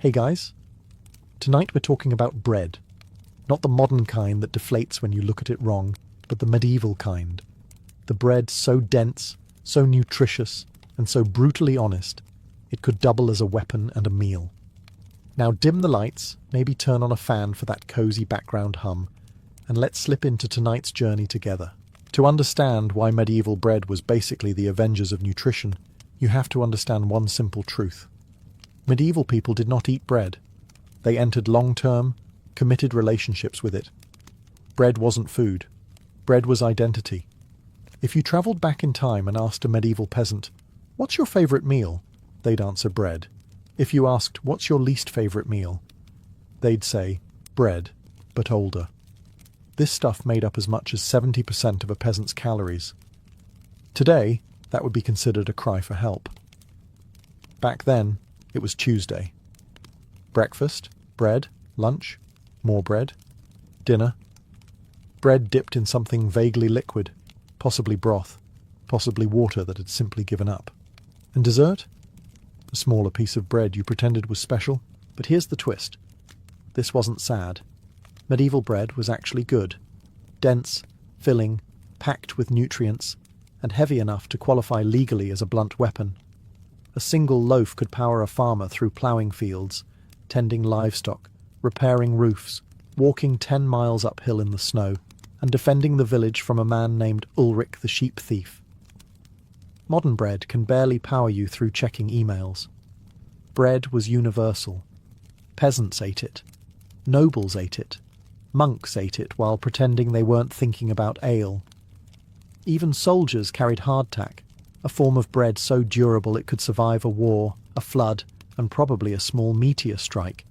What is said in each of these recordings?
Hey guys, tonight we're talking about bread. Not the modern kind that deflates when you look at it wrong, but the medieval kind. The bread so dense, so nutritious, and so brutally honest, it could double as a weapon and a meal. Now dim the lights, maybe turn on a fan for that cozy background hum, and let's slip into tonight's journey together. To understand why medieval bread was basically the Avengers of nutrition, you have to understand one simple truth. Medieval people did not eat bread. They entered long-term, committed relationships with it. Bread wasn't food. Bread was identity. If you travelled back in time and asked a medieval peasant, "What's your favourite meal?" they'd answer bread. If you asked, "What's your least favourite meal?" they'd say, "Bread, but older." This stuff made up as much as 70% of a peasant's calories. Today, that would be considered a cry for help. Back then, it was Tuesday. Breakfast, bread, lunch, more bread, dinner. Bread dipped in something vaguely liquid, possibly broth, possibly water that had simply given up. And dessert? A smaller piece of bread you pretended was special, but here's the twist. This wasn't sad. Medieval bread was actually good. Dense, filling, packed with nutrients, and heavy enough to qualify legally as a blunt weapon. A single loaf could power a farmer through ploughing fields, tending livestock, repairing roofs, walking 10 miles uphill in the snow, and defending the village from a man named Ulrich the sheep thief. Modern bread can barely power you through checking emails. Bread was universal. Peasants ate it. Nobles ate it. Monks ate it while pretending they weren't thinking about ale. Even soldiers carried hardtack, a form of bread so durable it could survive a war, a flood, and probably a small meteor strike.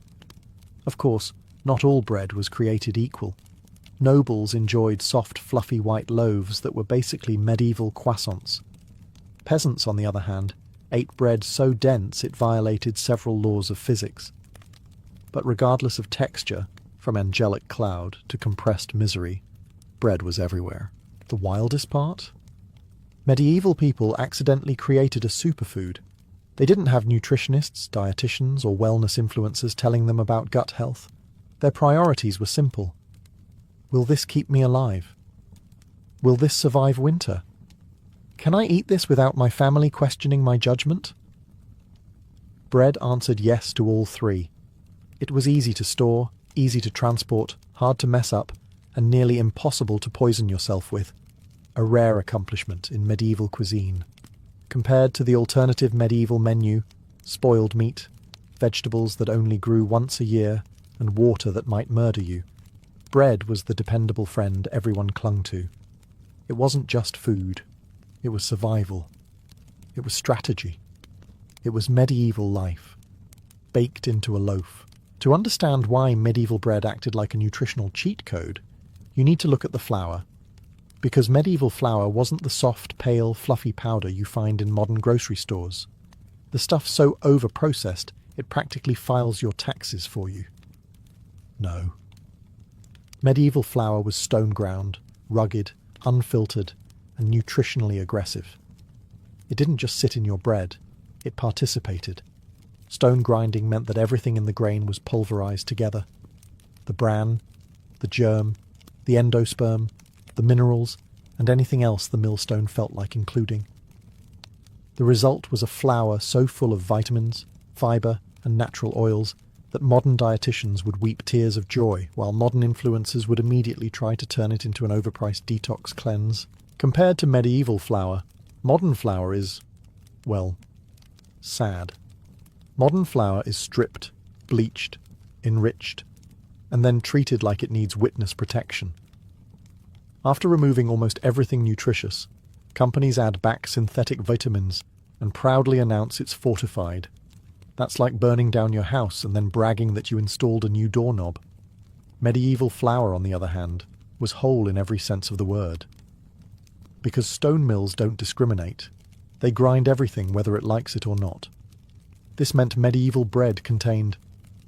Of course, not all bread was created equal. Nobles enjoyed soft, fluffy white loaves that were basically medieval croissants. Peasants, on the other hand, ate bread so dense it violated several laws of physics. But regardless of texture, from angelic cloud to compressed misery, bread was everywhere. The wildest part? Medieval people accidentally created a superfood. They didn't have nutritionists, dietitians, or wellness influencers telling them about gut health. Their priorities were simple. Will this keep me alive? Will this survive winter? Can I eat this without my family questioning my judgment? Bread answered yes to all three. It was easy to store, easy to transport, hard to mess up, and nearly impossible to poison yourself with. A rare accomplishment in medieval cuisine. Compared to the alternative medieval menu, spoiled meat, vegetables that only grew once a year, and water that might murder you, bread was the dependable friend everyone clung to. It wasn't just food. It was survival. It was strategy. It was medieval life, baked into a loaf. To understand why medieval bread acted like a nutritional cheat code, you need to look at the flour. Because medieval flour wasn't the soft, pale, fluffy powder you find in modern grocery stores. The stuff's so over-processed, it practically files your taxes for you. No. Medieval flour was stone-ground, rugged, unfiltered, and nutritionally aggressive. It didn't just sit in your bread, it participated. Stone grinding meant that everything in the grain was pulverized together. The bran, the germ, the endosperm, the minerals, and anything else the millstone felt like including. The result was a flour so full of vitamins, fibre, and natural oils that modern dietitians would weep tears of joy, while modern influencers would immediately try to turn it into an overpriced detox cleanse. Compared to medieval flour, modern flour is, well, sad. Modern flour is stripped, bleached, enriched, and then treated like it needs witness protection. After removing almost everything nutritious, companies add back synthetic vitamins and proudly announce it's fortified. That's like burning down your house and then bragging that you installed a new doorknob. Medieval flour, on the other hand, was whole in every sense of the word. Because stone mills don't discriminate, they grind everything whether it likes it or not. This meant medieval bread contained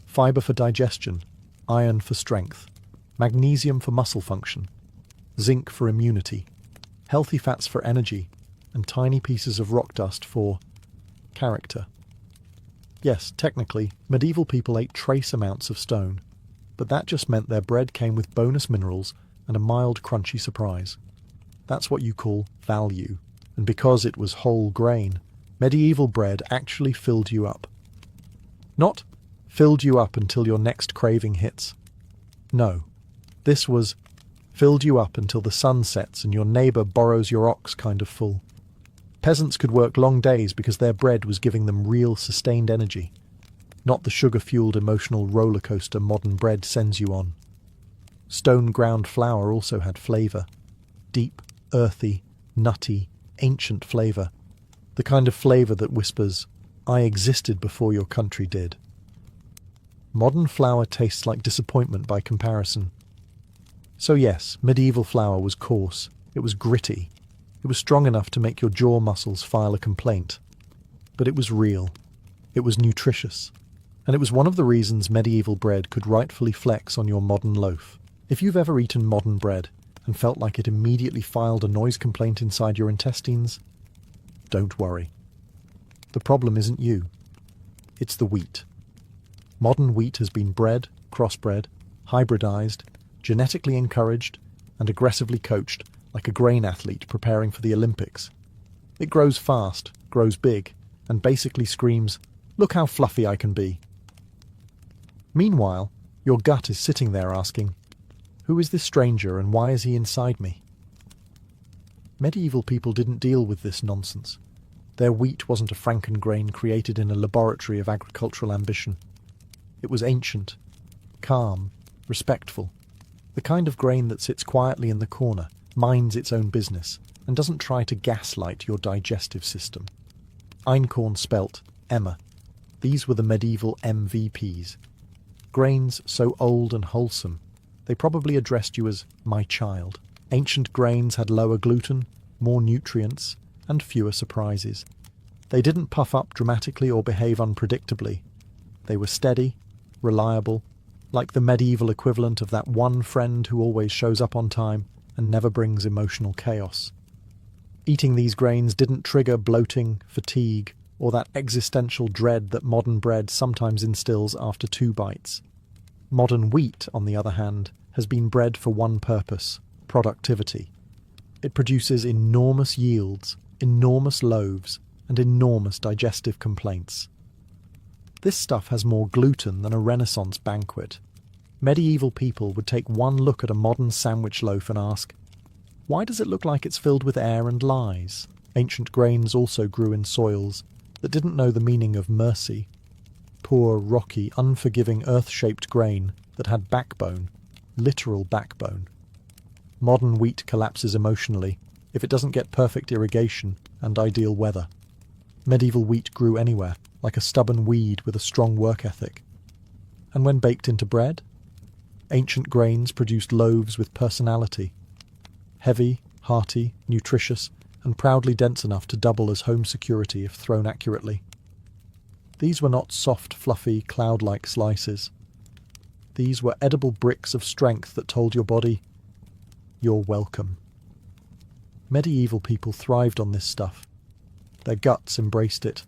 fibre for digestion, iron for strength, magnesium for muscle function, zinc for immunity, healthy fats for energy, and tiny pieces of rock dust for character. Yes, technically, medieval people ate trace amounts of stone, but that just meant their bread came with bonus minerals and a mild crunchy surprise. That's what you call value, and because it was whole grain, medieval bread actually filled you up. Not filled you up until your next craving hits. No, this was filled you up until the sun sets and your neighbour borrows your ox kind of full. Peasants could work long days because their bread was giving them real sustained energy, not the sugar-fueled emotional roller coaster modern bread sends you on. Stone-ground flour also had flavour. Deep, earthy, nutty, ancient flavour. The kind of flavour that whispers, "I existed before your country did." Modern flour tastes like disappointment by comparison. So yes, medieval flour was coarse, it was gritty, it was strong enough to make your jaw muscles file a complaint. But it was real, it was nutritious, and it was one of the reasons medieval bread could rightfully flex on your modern loaf. If you've ever eaten modern bread and felt like it immediately filed a noise complaint inside your intestines, don't worry. The problem isn't you, it's the wheat. Modern wheat has been bred, crossbred, hybridized, genetically encouraged, and aggressively coached like a grain athlete preparing for the Olympics. It grows fast, grows big, and basically screams, "Look how fluffy I can be." Meanwhile, your gut is sitting there asking, "Who is this stranger and why is he inside me?" Medieval people didn't deal with this nonsense. Their wheat wasn't a Frankengrain created in a laboratory of agricultural ambition. It was ancient, calm, respectful, the kind of grain that sits quietly in the corner, minds its own business, and doesn't try to gaslight your digestive system. Einkorn spelt Emma. These were the medieval MVPs. Grains so old and wholesome, they probably addressed you as "my child." Ancient grains had lower gluten, more nutrients, and fewer surprises. They didn't puff up dramatically or behave unpredictably. They were steady, reliable, like the medieval equivalent of that one friend who always shows up on time and never brings emotional chaos. Eating these grains didn't trigger bloating, fatigue, or that existential dread that modern bread sometimes instills after 2 bites. Modern wheat, on the other hand, has been bred for one purpose: productivity. It produces enormous yields, enormous loaves, and enormous digestive complaints. This stuff has more gluten than a Renaissance banquet. Medieval people would take one look at a modern sandwich loaf and ask, "Why does it look like it's filled with air and lies?" Ancient grains also grew in soils that didn't know the meaning of mercy. Poor, rocky, unforgiving earth-shaped grain that had backbone, literal backbone. Modern wheat collapses emotionally if it doesn't get perfect irrigation and ideal weather. Medieval wheat grew anywhere, like a stubborn weed with a strong work ethic. And when baked into bread, ancient grains produced loaves with personality. Heavy, hearty, nutritious, and proudly dense enough to double as home security if thrown accurately. These were not soft, fluffy, cloud-like slices. These were edible bricks of strength that told your body, "You're welcome." Medieval people thrived on this stuff. Their guts embraced it.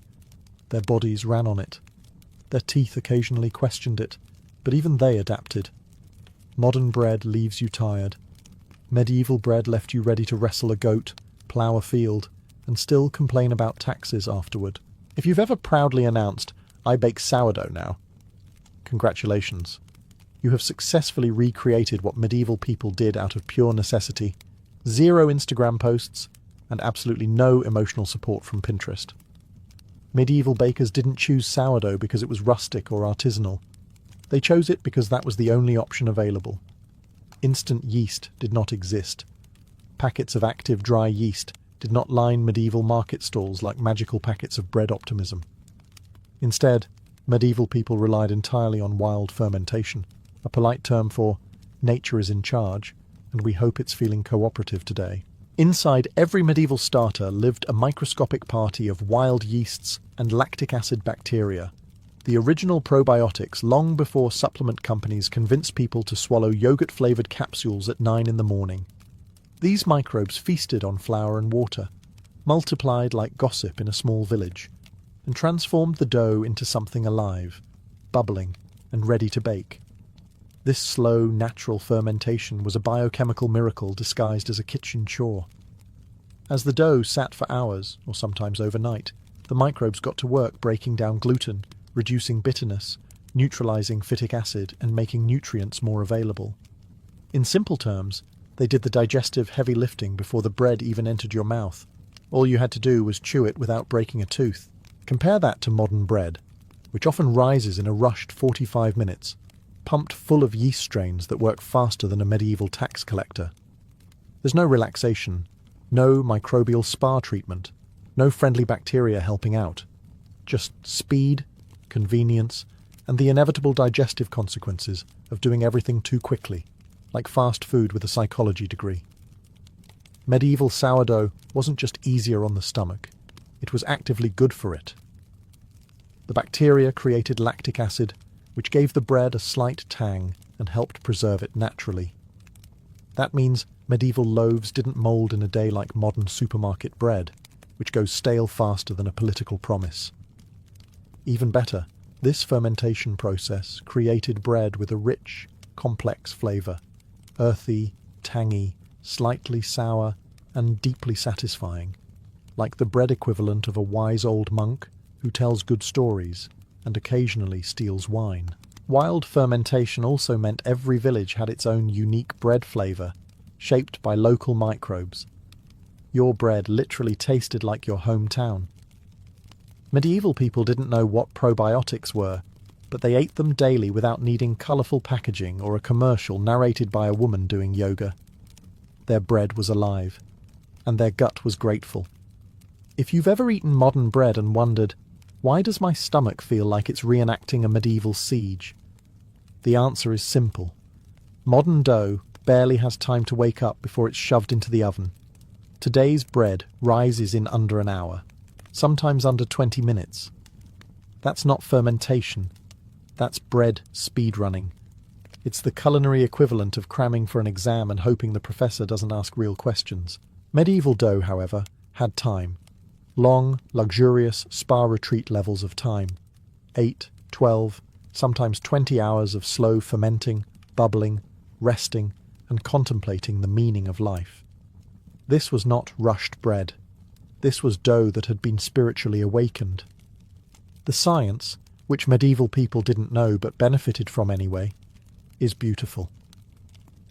Their bodies ran on it. Their teeth occasionally questioned it, but even they adapted. Modern bread leaves you tired. Medieval bread left you ready to wrestle a goat, plough a field, and still complain about taxes afterward. If you've ever proudly announced, "I bake sourdough now," congratulations. You have successfully recreated what medieval people did out of pure necessity. 0 Instagram posts, and absolutely no emotional support from Pinterest. Medieval bakers didn't choose sourdough because it was rustic or artisanal. They chose it because that was the only option available. Instant yeast did not exist. Packets of active dry yeast did not line medieval market stalls like magical packets of bread optimism. Instead, medieval people relied entirely on wild fermentation, a polite term for nature is in charge, and we hope it's feeling cooperative today. Inside every medieval starter lived a microscopic party of wild yeasts and lactic acid bacteria, the original probiotics long before supplement companies convinced people to swallow yogurt-flavoured capsules at 9 in the morning. These microbes feasted on flour and water, multiplied like gossip in a small village. and transformed the dough into something alive, bubbling, and ready to bake. This slow, natural fermentation was a biochemical miracle disguised as a kitchen chore. As the dough sat for hours, or sometimes overnight, the microbes got to work breaking down gluten, reducing bitterness, neutralizing phytic acid, and making nutrients more available. In simple terms, they did the digestive heavy lifting before the bread even entered your mouth. All you had to do was chew it without breaking a tooth. Compare that to modern bread, which often rises in a rushed 45 minutes, pumped full of yeast strains that work faster than a medieval tax collector. There's no relaxation, no microbial spa treatment, no friendly bacteria helping out. Just speed, convenience, and the inevitable digestive consequences of doing everything too quickly, like fast food with a psychology degree. Medieval sourdough wasn't just easier on the stomach, it was actively good for it. The bacteria created lactic acid, which gave the bread a slight tang and helped preserve it naturally. That means medieval loaves didn't mould in a day like modern supermarket bread, which goes stale faster than a political promise. Even better, this fermentation process created bread with a rich, complex flavour, earthy, tangy, slightly sour, and deeply satisfying, like the bread equivalent of a wise old monk who tells good stories and occasionally steals wine. Wild fermentation also meant every village had its own unique bread flavour, shaped by local microbes. Your bread literally tasted like your hometown. Medieval people didn't know what probiotics were, but they ate them daily without needing colourful packaging or a commercial narrated by a woman doing yoga. Their bread was alive, and their gut was grateful. If you've ever eaten modern bread and wondered, why does my stomach feel like it's reenacting a medieval siege? The answer is simple. Modern dough barely has time to wake up before it's shoved into the oven. Today's bread rises in under an hour, sometimes under 20 minutes. That's not fermentation. That's bread speedrunning. It's the culinary equivalent of cramming for an exam and hoping the professor doesn't ask real questions. Medieval dough, however, had time. Long, luxurious spa retreat levels of time. 8, 12, sometimes 20 hours of slow fermenting, bubbling, resting, and contemplating the meaning of life. This was not rushed bread. This was dough that had been spiritually awakened. The science, which medieval people didn't know but benefited from anyway, is beautiful.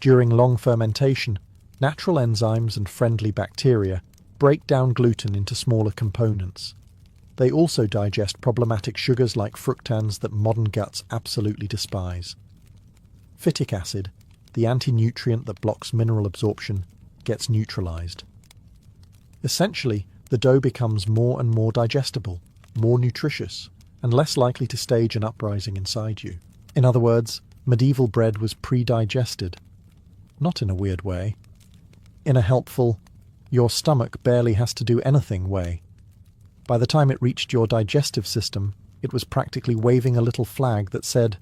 During long fermentation, natural enzymes and friendly bacteria break down gluten into smaller components. They also digest problematic sugars like fructans that modern guts absolutely despise. Phytic acid, the anti-nutrient that blocks mineral absorption, gets neutralized. Essentially, the dough becomes more and more digestible, more nutritious, and less likely to stage an uprising inside you. In other words, medieval bread was pre-digested. Not in a weird way. In a helpful, your stomach barely has to do anything way. By the time it reached your digestive system, it was practically waving a little flag that said,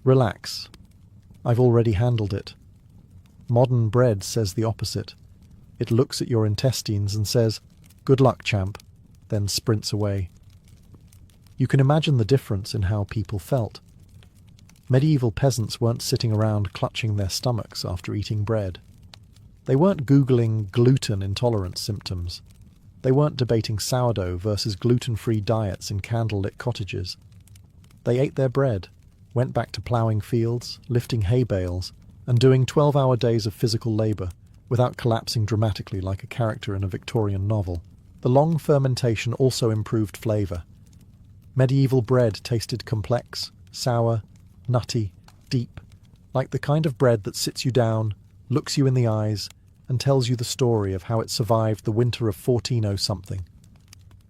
"Relax. I've already handled it." Modern bread says the opposite. It looks at your intestines and says, "Good luck, champ," then sprints away. You can imagine the difference in how people felt. Medieval peasants weren't sitting around clutching their stomachs after eating bread. They weren't Googling gluten intolerance symptoms. They weren't debating sourdough versus gluten-free diets in candlelit cottages. They ate their bread, went back to ploughing fields, lifting hay bales, and doing 12-hour days of physical labour without collapsing dramatically like a character in a Victorian novel. The long fermentation also improved flavour. Medieval bread tasted complex, sour, nutty, deep, like the kind of bread that sits you down, looks you in the eyes, and tells you the story of how it survived the winter of 1400-something.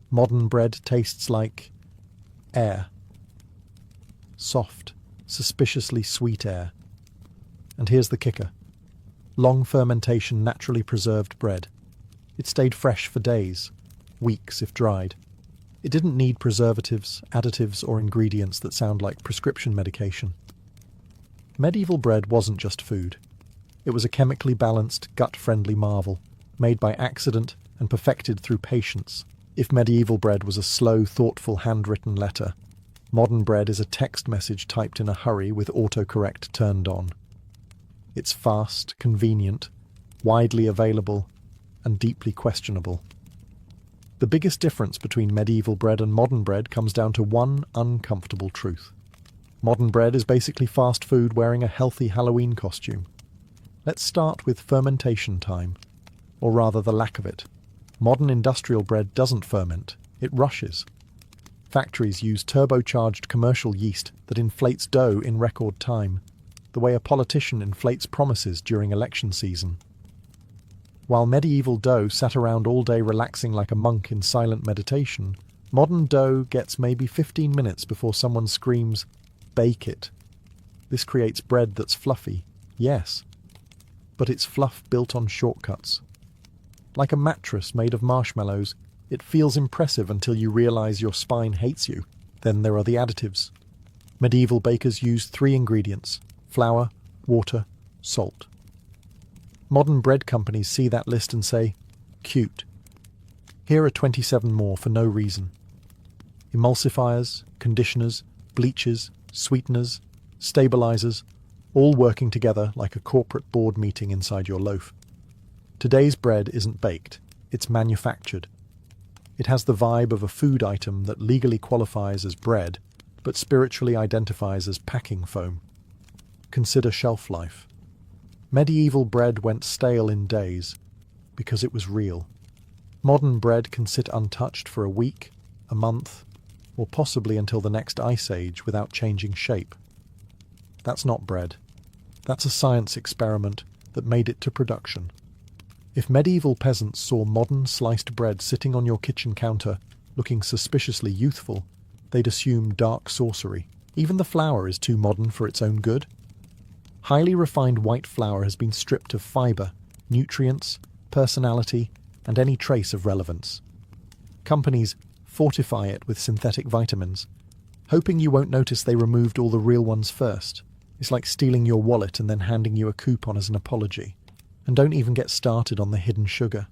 Modern bread tastes like air. Soft, suspiciously sweet air. And here's the kicker. Long fermentation naturally preserved bread. It stayed fresh for days, weeks if dried. It didn't need preservatives, additives, or ingredients that sound like prescription medication. Medieval bread wasn't just food. It was a chemically balanced, gut-friendly marvel, made by accident and perfected through patience. If medieval bread was a slow, thoughtful, handwritten letter, modern bread is a text message typed in a hurry with autocorrect turned on. It's fast, convenient, widely available, and deeply questionable. The biggest difference between medieval bread and modern bread comes down to one uncomfortable truth. Modern bread is basically fast food wearing a healthy Halloween costume. Let's start with fermentation time, or rather the lack of it. Modern industrial bread doesn't ferment, it rushes. Factories use turbocharged commercial yeast that inflates dough in record time, the way a politician inflates promises during election season. While medieval dough sat around all day relaxing like a monk in silent meditation, modern dough gets maybe 15 minutes before someone screams, "Bake it." This creates bread that's fluffy, yes, but it's fluff built on shortcuts. Like a mattress made of marshmallows, it feels impressive until you realize your spine hates you. Then there are the additives. Medieval bakers used 3 ingredients: flour, water, salt. Modern bread companies see that list and say, cute. Here are 27 more for no reason. Emulsifiers, conditioners, bleachers, sweeteners, stabilizers, all working together like a corporate board meeting inside your loaf. Today's bread isn't baked, it's manufactured. It has the vibe of a food item that legally qualifies as bread, but spiritually identifies as packing foam. Consider shelf life. Medieval bread went stale in days because it was real. Modern bread can sit untouched for a week, a month, or possibly until the next ice age without changing shape. That's not bread. That's a science experiment that made it to production. If medieval peasants saw modern sliced bread sitting on your kitchen counter, looking suspiciously youthful, they'd assume dark sorcery. Even the flour is too modern for its own good. Highly refined white flour has been stripped of fibre, nutrients, personality, and any trace of relevance. Companies fortify it with synthetic vitamins, hoping you won't notice they removed all the real ones first. It's like stealing your wallet and then handing you a coupon as an apology. And don't even get started on the hidden sugar.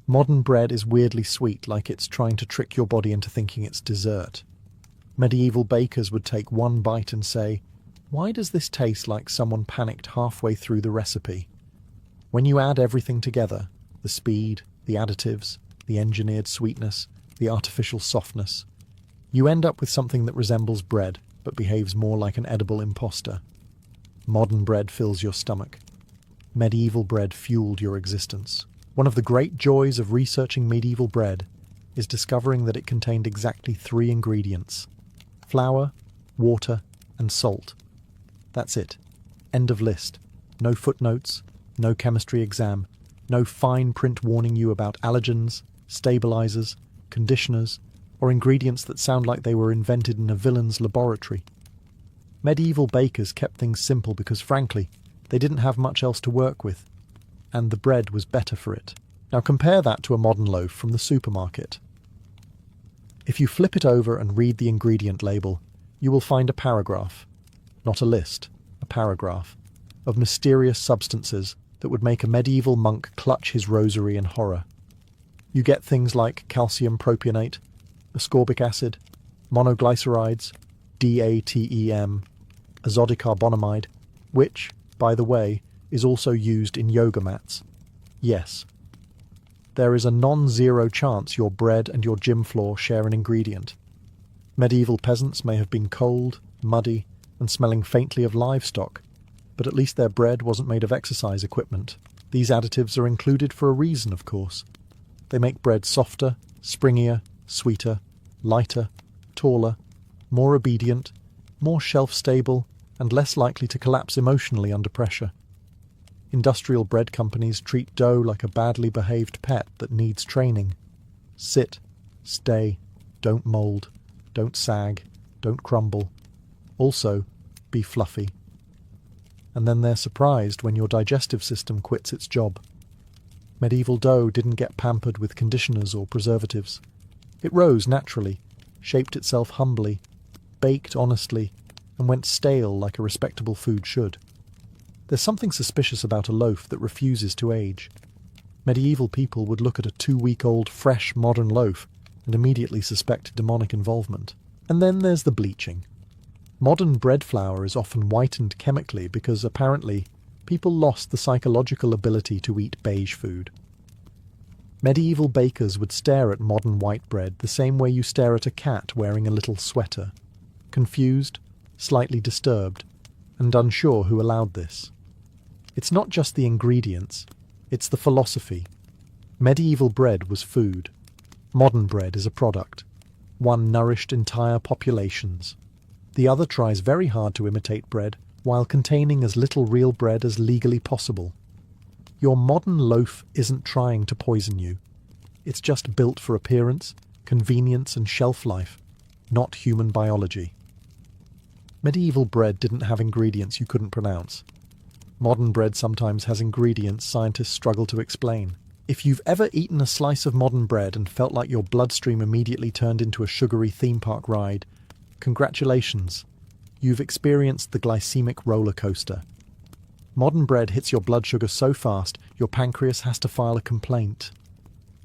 Modern bread is weirdly sweet, like it's trying to trick your body into thinking it's dessert. Medieval bakers would take one bite and say, "Why does this taste like someone panicked halfway through the recipe?" When you add everything together, the speed, the additives, the engineered sweetness, the artificial softness, you end up with something that resembles bread, but behaves more like an edible imposter. Modern bread fills your stomach. Medieval bread fueled your existence. One of the great joys of researching medieval bread is discovering that it contained exactly 3 ingredients: flour, water, and salt. That's it. End of list. No footnotes, no chemistry exam, no fine print warning you about allergens, stabilizers, conditioners, or ingredients that sound like they were invented in a villain's laboratory. Medieval bakers kept things simple because, frankly, they didn't have much else to work with, and the bread was better for it. Now compare that to a modern loaf from the supermarket. If you flip it over and read the ingredient label, you will find a paragraph, not a list, a paragraph, of mysterious substances that would make a medieval monk clutch his rosary in horror. You get things like calcium propionate, ascorbic acid, monoglycerides, DATEM, azodicarbonamide, which, by the way, is also used in yoga mats. Yes, there is a non-zero chance your bread and your gym floor share an ingredient. Medieval peasants may have been cold, muddy, and smelling faintly of livestock, but at least their bread wasn't made of exercise equipment. These additives are included for a reason, of course. They make bread softer, springier, sweeter, lighter, taller, more obedient, more shelf-stable, and less likely to collapse emotionally under pressure. Industrial bread companies treat dough like a badly behaved pet that needs training. Sit, stay, don't mold, don't sag, don't crumble. Also, be fluffy. And then they're surprised when your digestive system quits its job. Medieval dough didn't get pampered with conditioners or preservatives. It rose naturally, shaped itself humbly, baked honestly, and went stale like a respectable food should. There's something suspicious about a loaf that refuses to age. Medieval people would look at a 2-week-old fresh modern loaf and immediately suspect demonic involvement. And then there's the bleaching. Modern bread flour is often whitened chemically because apparently people lost the psychological ability to eat beige food. Medieval bakers would stare at modern white bread the same way you stare at a cat wearing a little sweater, confused, slightly disturbed, and unsure who allowed this. It's not just the ingredients, it's the philosophy. Medieval bread was food. Modern bread is a product. One nourished entire populations. The other tries very hard to imitate bread while containing as little real bread as legally possible. Your modern loaf isn't trying to poison you. It's just built for appearance, convenience, and shelf life, not human biology. Medieval bread didn't have ingredients you couldn't pronounce. Modern bread sometimes has ingredients scientists struggle to explain. If you've ever eaten a slice of modern bread and felt like your bloodstream immediately turned into a sugary theme park ride, congratulations. You've experienced the glycemic roller coaster. Modern bread hits your blood sugar so fast, your pancreas has to file a complaint.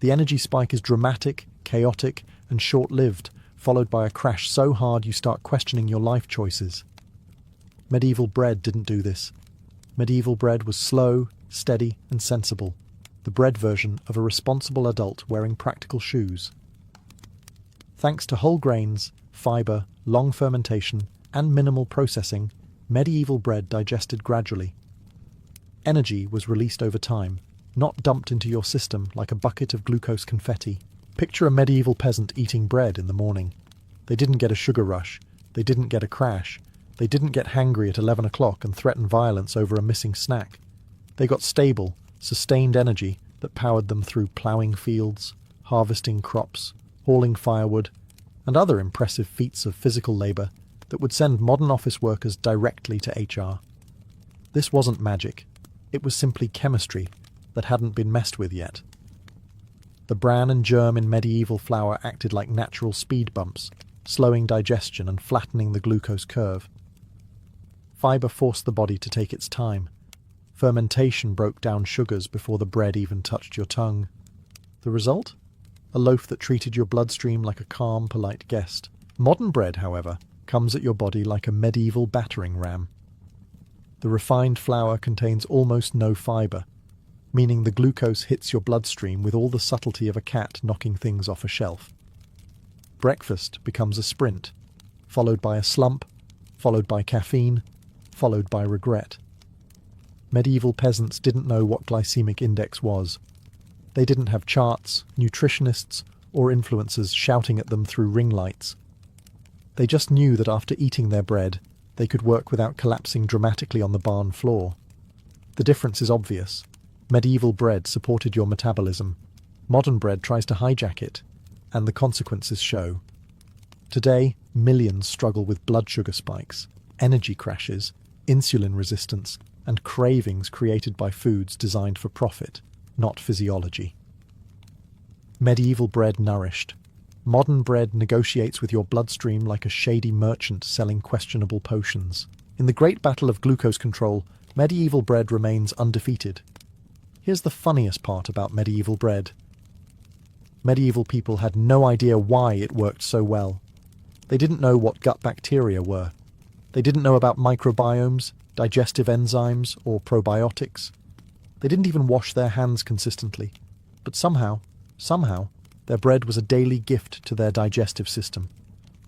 The energy spike is dramatic, chaotic, and short-lived, followed by a crash so hard you start questioning your life choices. Medieval bread didn't do this. Medieval bread was slow, steady, and sensible. The bread version of a responsible adult wearing practical shoes. Thanks to whole grains, fibre, long fermentation, and minimal processing, medieval bread digested gradually. Energy was released over time, not dumped into your system like a bucket of glucose confetti. Picture a medieval peasant eating bread in the morning. They didn't get a sugar rush. They didn't get a crash. They didn't get hangry at 11 o'clock and threaten violence over a missing snack. They got stable, sustained energy that powered them through ploughing fields, harvesting crops, hauling firewood, and other impressive feats of physical labour that would send modern office workers directly to HR. This wasn't magic. It was simply chemistry that hadn't been messed with yet. The bran and germ in medieval flour acted like natural speed bumps, slowing digestion and flattening the glucose curve. Fibre forced the body to take its time. Fermentation broke down sugars before the bread even touched your tongue. The result? A loaf that treated your bloodstream like a calm, polite guest. Modern bread, however, comes at your body like a medieval battering ram. The refined flour contains almost no fibre, meaning the glucose hits your bloodstream with all the subtlety of a cat knocking things off a shelf. Breakfast becomes a sprint, followed by a slump, followed by caffeine, followed by regret. Medieval peasants didn't know what glycemic index was. They didn't have charts, nutritionists, or influencers shouting at them through ring lights. They just knew that after eating their bread, they could work without collapsing dramatically on the barn floor. The difference is obvious. Medieval bread supported your metabolism. Modern bread tries to hijack it, and the consequences show. Today, millions struggle with blood sugar spikes, energy crashes, insulin resistance, and cravings created by foods designed for profit, not physiology. Medieval bread nourished. Modern bread negotiates with your bloodstream like a shady merchant selling questionable potions. In the great battle of glucose control, medieval bread remains undefeated. Here's the funniest part about medieval bread. Medieval people had no idea why it worked so well. They didn't know what gut bacteria were. They didn't know about microbiomes, digestive enzymes, or probiotics. They didn't even wash their hands consistently. But somehow, their bread was a daily gift to their digestive system.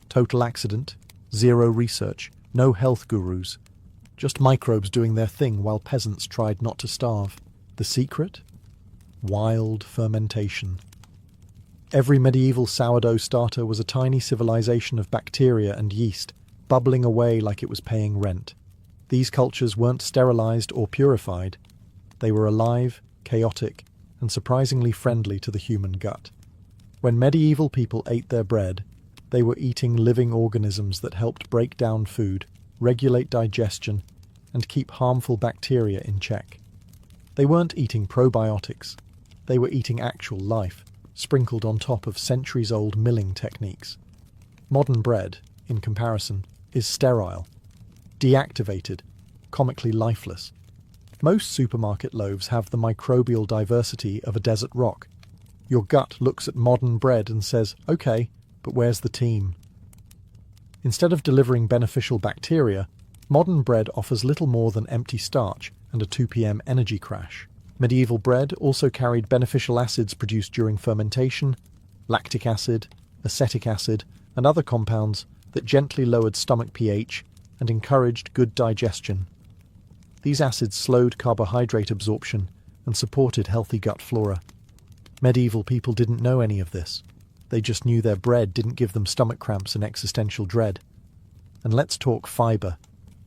Total accident, zero research, no health gurus. Just microbes doing their thing while peasants tried not to starve. The secret? Wild fermentation. Every medieval sourdough starter was a tiny civilization of bacteria and yeast, bubbling away like it was paying rent. These cultures weren't sterilized or purified. They were alive, chaotic, and surprisingly friendly to the human gut. When medieval people ate their bread, they were eating living organisms that helped break down food, regulate digestion, and keep harmful bacteria in check. They weren't eating probiotics. They were eating actual life, sprinkled on top of centuries-old milling techniques. Modern bread, in comparison, is sterile, deactivated, comically lifeless. Most supermarket loaves have the microbial diversity of a desert rock. Your gut looks at modern bread and says, okay, but where's the team? Instead of delivering beneficial bacteria, modern bread offers little more than empty starch and a 2 p.m. energy crash. Medieval bread also carried beneficial acids produced during fermentation, lactic acid, acetic acid, and other compounds that gently lowered stomach pH and encouraged good digestion. These acids slowed carbohydrate absorption and supported healthy gut flora. Medieval people didn't know any of this. They just knew their bread didn't give them stomach cramps and existential dread. And let's talk fibre.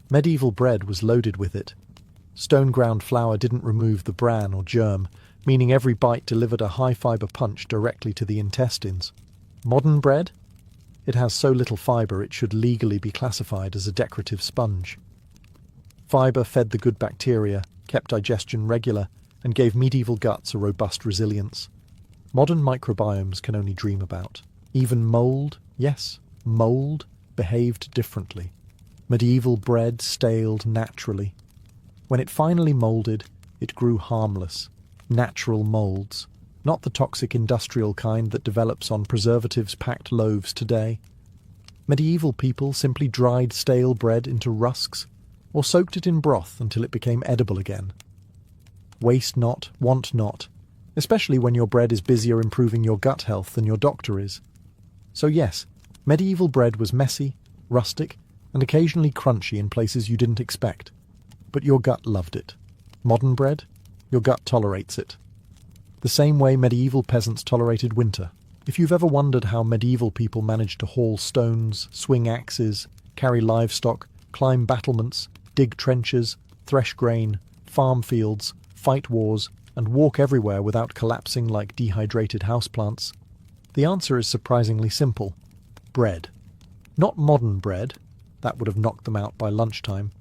Medieval bread was loaded with it. Stone-ground flour didn't remove the bran or germ, meaning every bite delivered a high-fibre punch directly to the intestines. Modern bread? It has so little fibre it should legally be classified as a decorative sponge. Fibre fed the good bacteria, kept digestion regular, and gave medieval guts a robust resilience. Modern microbiomes can only dream about. Even mould, yes, mould, behaved differently. Medieval bread staled naturally. When it finally moulded, it grew harmless. Natural moulds, not the toxic industrial kind that develops on preservatives-packed loaves today. Medieval people simply dried stale bread into rusks, or soaked it in broth until it became edible again. Waste not, want not, especially when your bread is busier improving your gut health than your doctor is. So yes, medieval bread was messy, rustic, and occasionally crunchy in places you didn't expect. But your gut loved it. Modern bread? Your gut tolerates it. The same way medieval peasants tolerated winter. If you've ever wondered how medieval people managed to haul stones, swing axes, carry livestock, climb battlements, dig trenches, thresh grain, farm fields, fight wars, and walk everywhere without collapsing like dehydrated houseplants, the answer is surprisingly simple. Bread. Not modern bread, that would have knocked them out by lunchtime,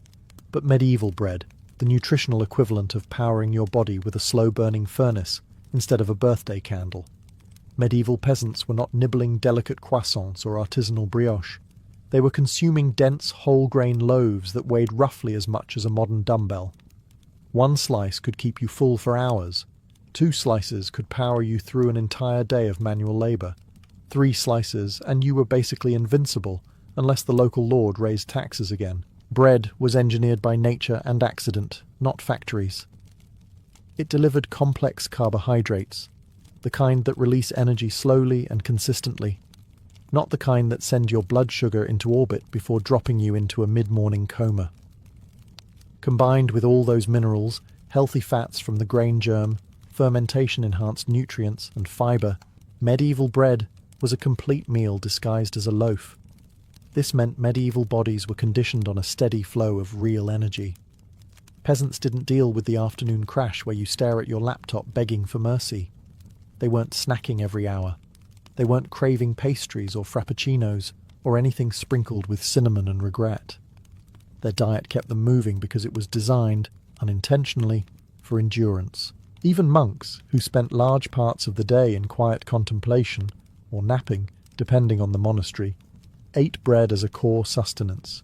but medieval bread, the nutritional equivalent of powering your body with a slow-burning furnace instead of a birthday candle. Medieval peasants were not nibbling delicate croissants or artisanal brioche. They were consuming dense, whole-grain loaves that weighed roughly as much as a modern dumbbell. One slice could keep you full for hours. 2 slices could power you through an entire day of manual labour. 3 slices, and you were basically invincible, unless the local lord raised taxes again. Bread was engineered by nature and accident, not factories. It delivered complex carbohydrates, the kind that release energy slowly and consistently, not the kind that send your blood sugar into orbit before dropping you into a mid-morning coma. Combined with all those minerals, healthy fats from the grain germ, fermentation-enhanced nutrients, and fibre, medieval bread was a complete meal disguised as a loaf. This meant medieval bodies were conditioned on a steady flow of real energy. Peasants didn't deal with the afternoon crash where you stare at your laptop begging for mercy. They weren't snacking every hour. They weren't craving pastries or frappuccinos or anything sprinkled with cinnamon and regret. Their diet kept them moving because it was designed, unintentionally, for endurance. Even monks, who spent large parts of the day in quiet contemplation, or napping, depending on the monastery, ate bread as a core sustenance.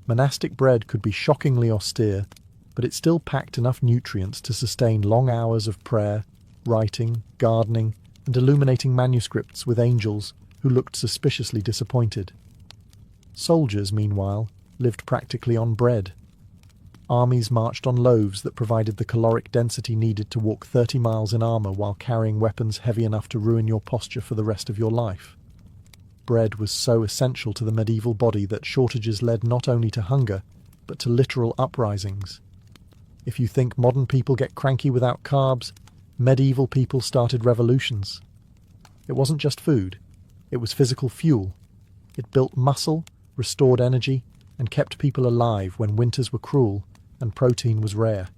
Monastic bread could be shockingly austere, but it still packed enough nutrients to sustain long hours of prayer, writing, gardening, and illuminating manuscripts with angels who looked suspiciously disappointed. Soldiers, meanwhile, lived practically on bread. Armies marched on loaves that provided the caloric density needed to walk 30 miles in armour while carrying weapons heavy enough to ruin your posture for the rest of your life. Bread was so essential to the medieval body that shortages led not only to hunger, but to literal uprisings. If you think modern people get cranky without carbs, medieval people started revolutions. It wasn't just food, it was physical fuel. It built muscle, restored energy, and kept people alive when winters were cruel and protein was rare.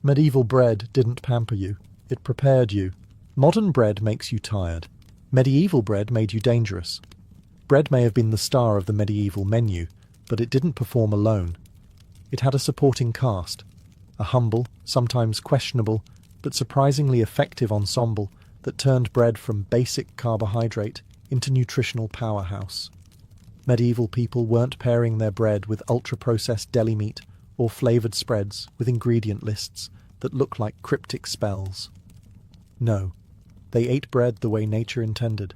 Medieval bread didn't pamper you, it prepared you. Modern bread makes you tired. Medieval bread made you dangerous. Bread may have been the star of the medieval menu, but it didn't perform alone. It had a supporting cast, a humble, sometimes questionable, but surprisingly effective ensemble that turned bread from basic carbohydrate into nutritional powerhouse. Medieval people weren't pairing their bread with ultra-processed deli meat or flavoured spreads with ingredient lists that look like cryptic spells. No, They ate bread the way nature intended,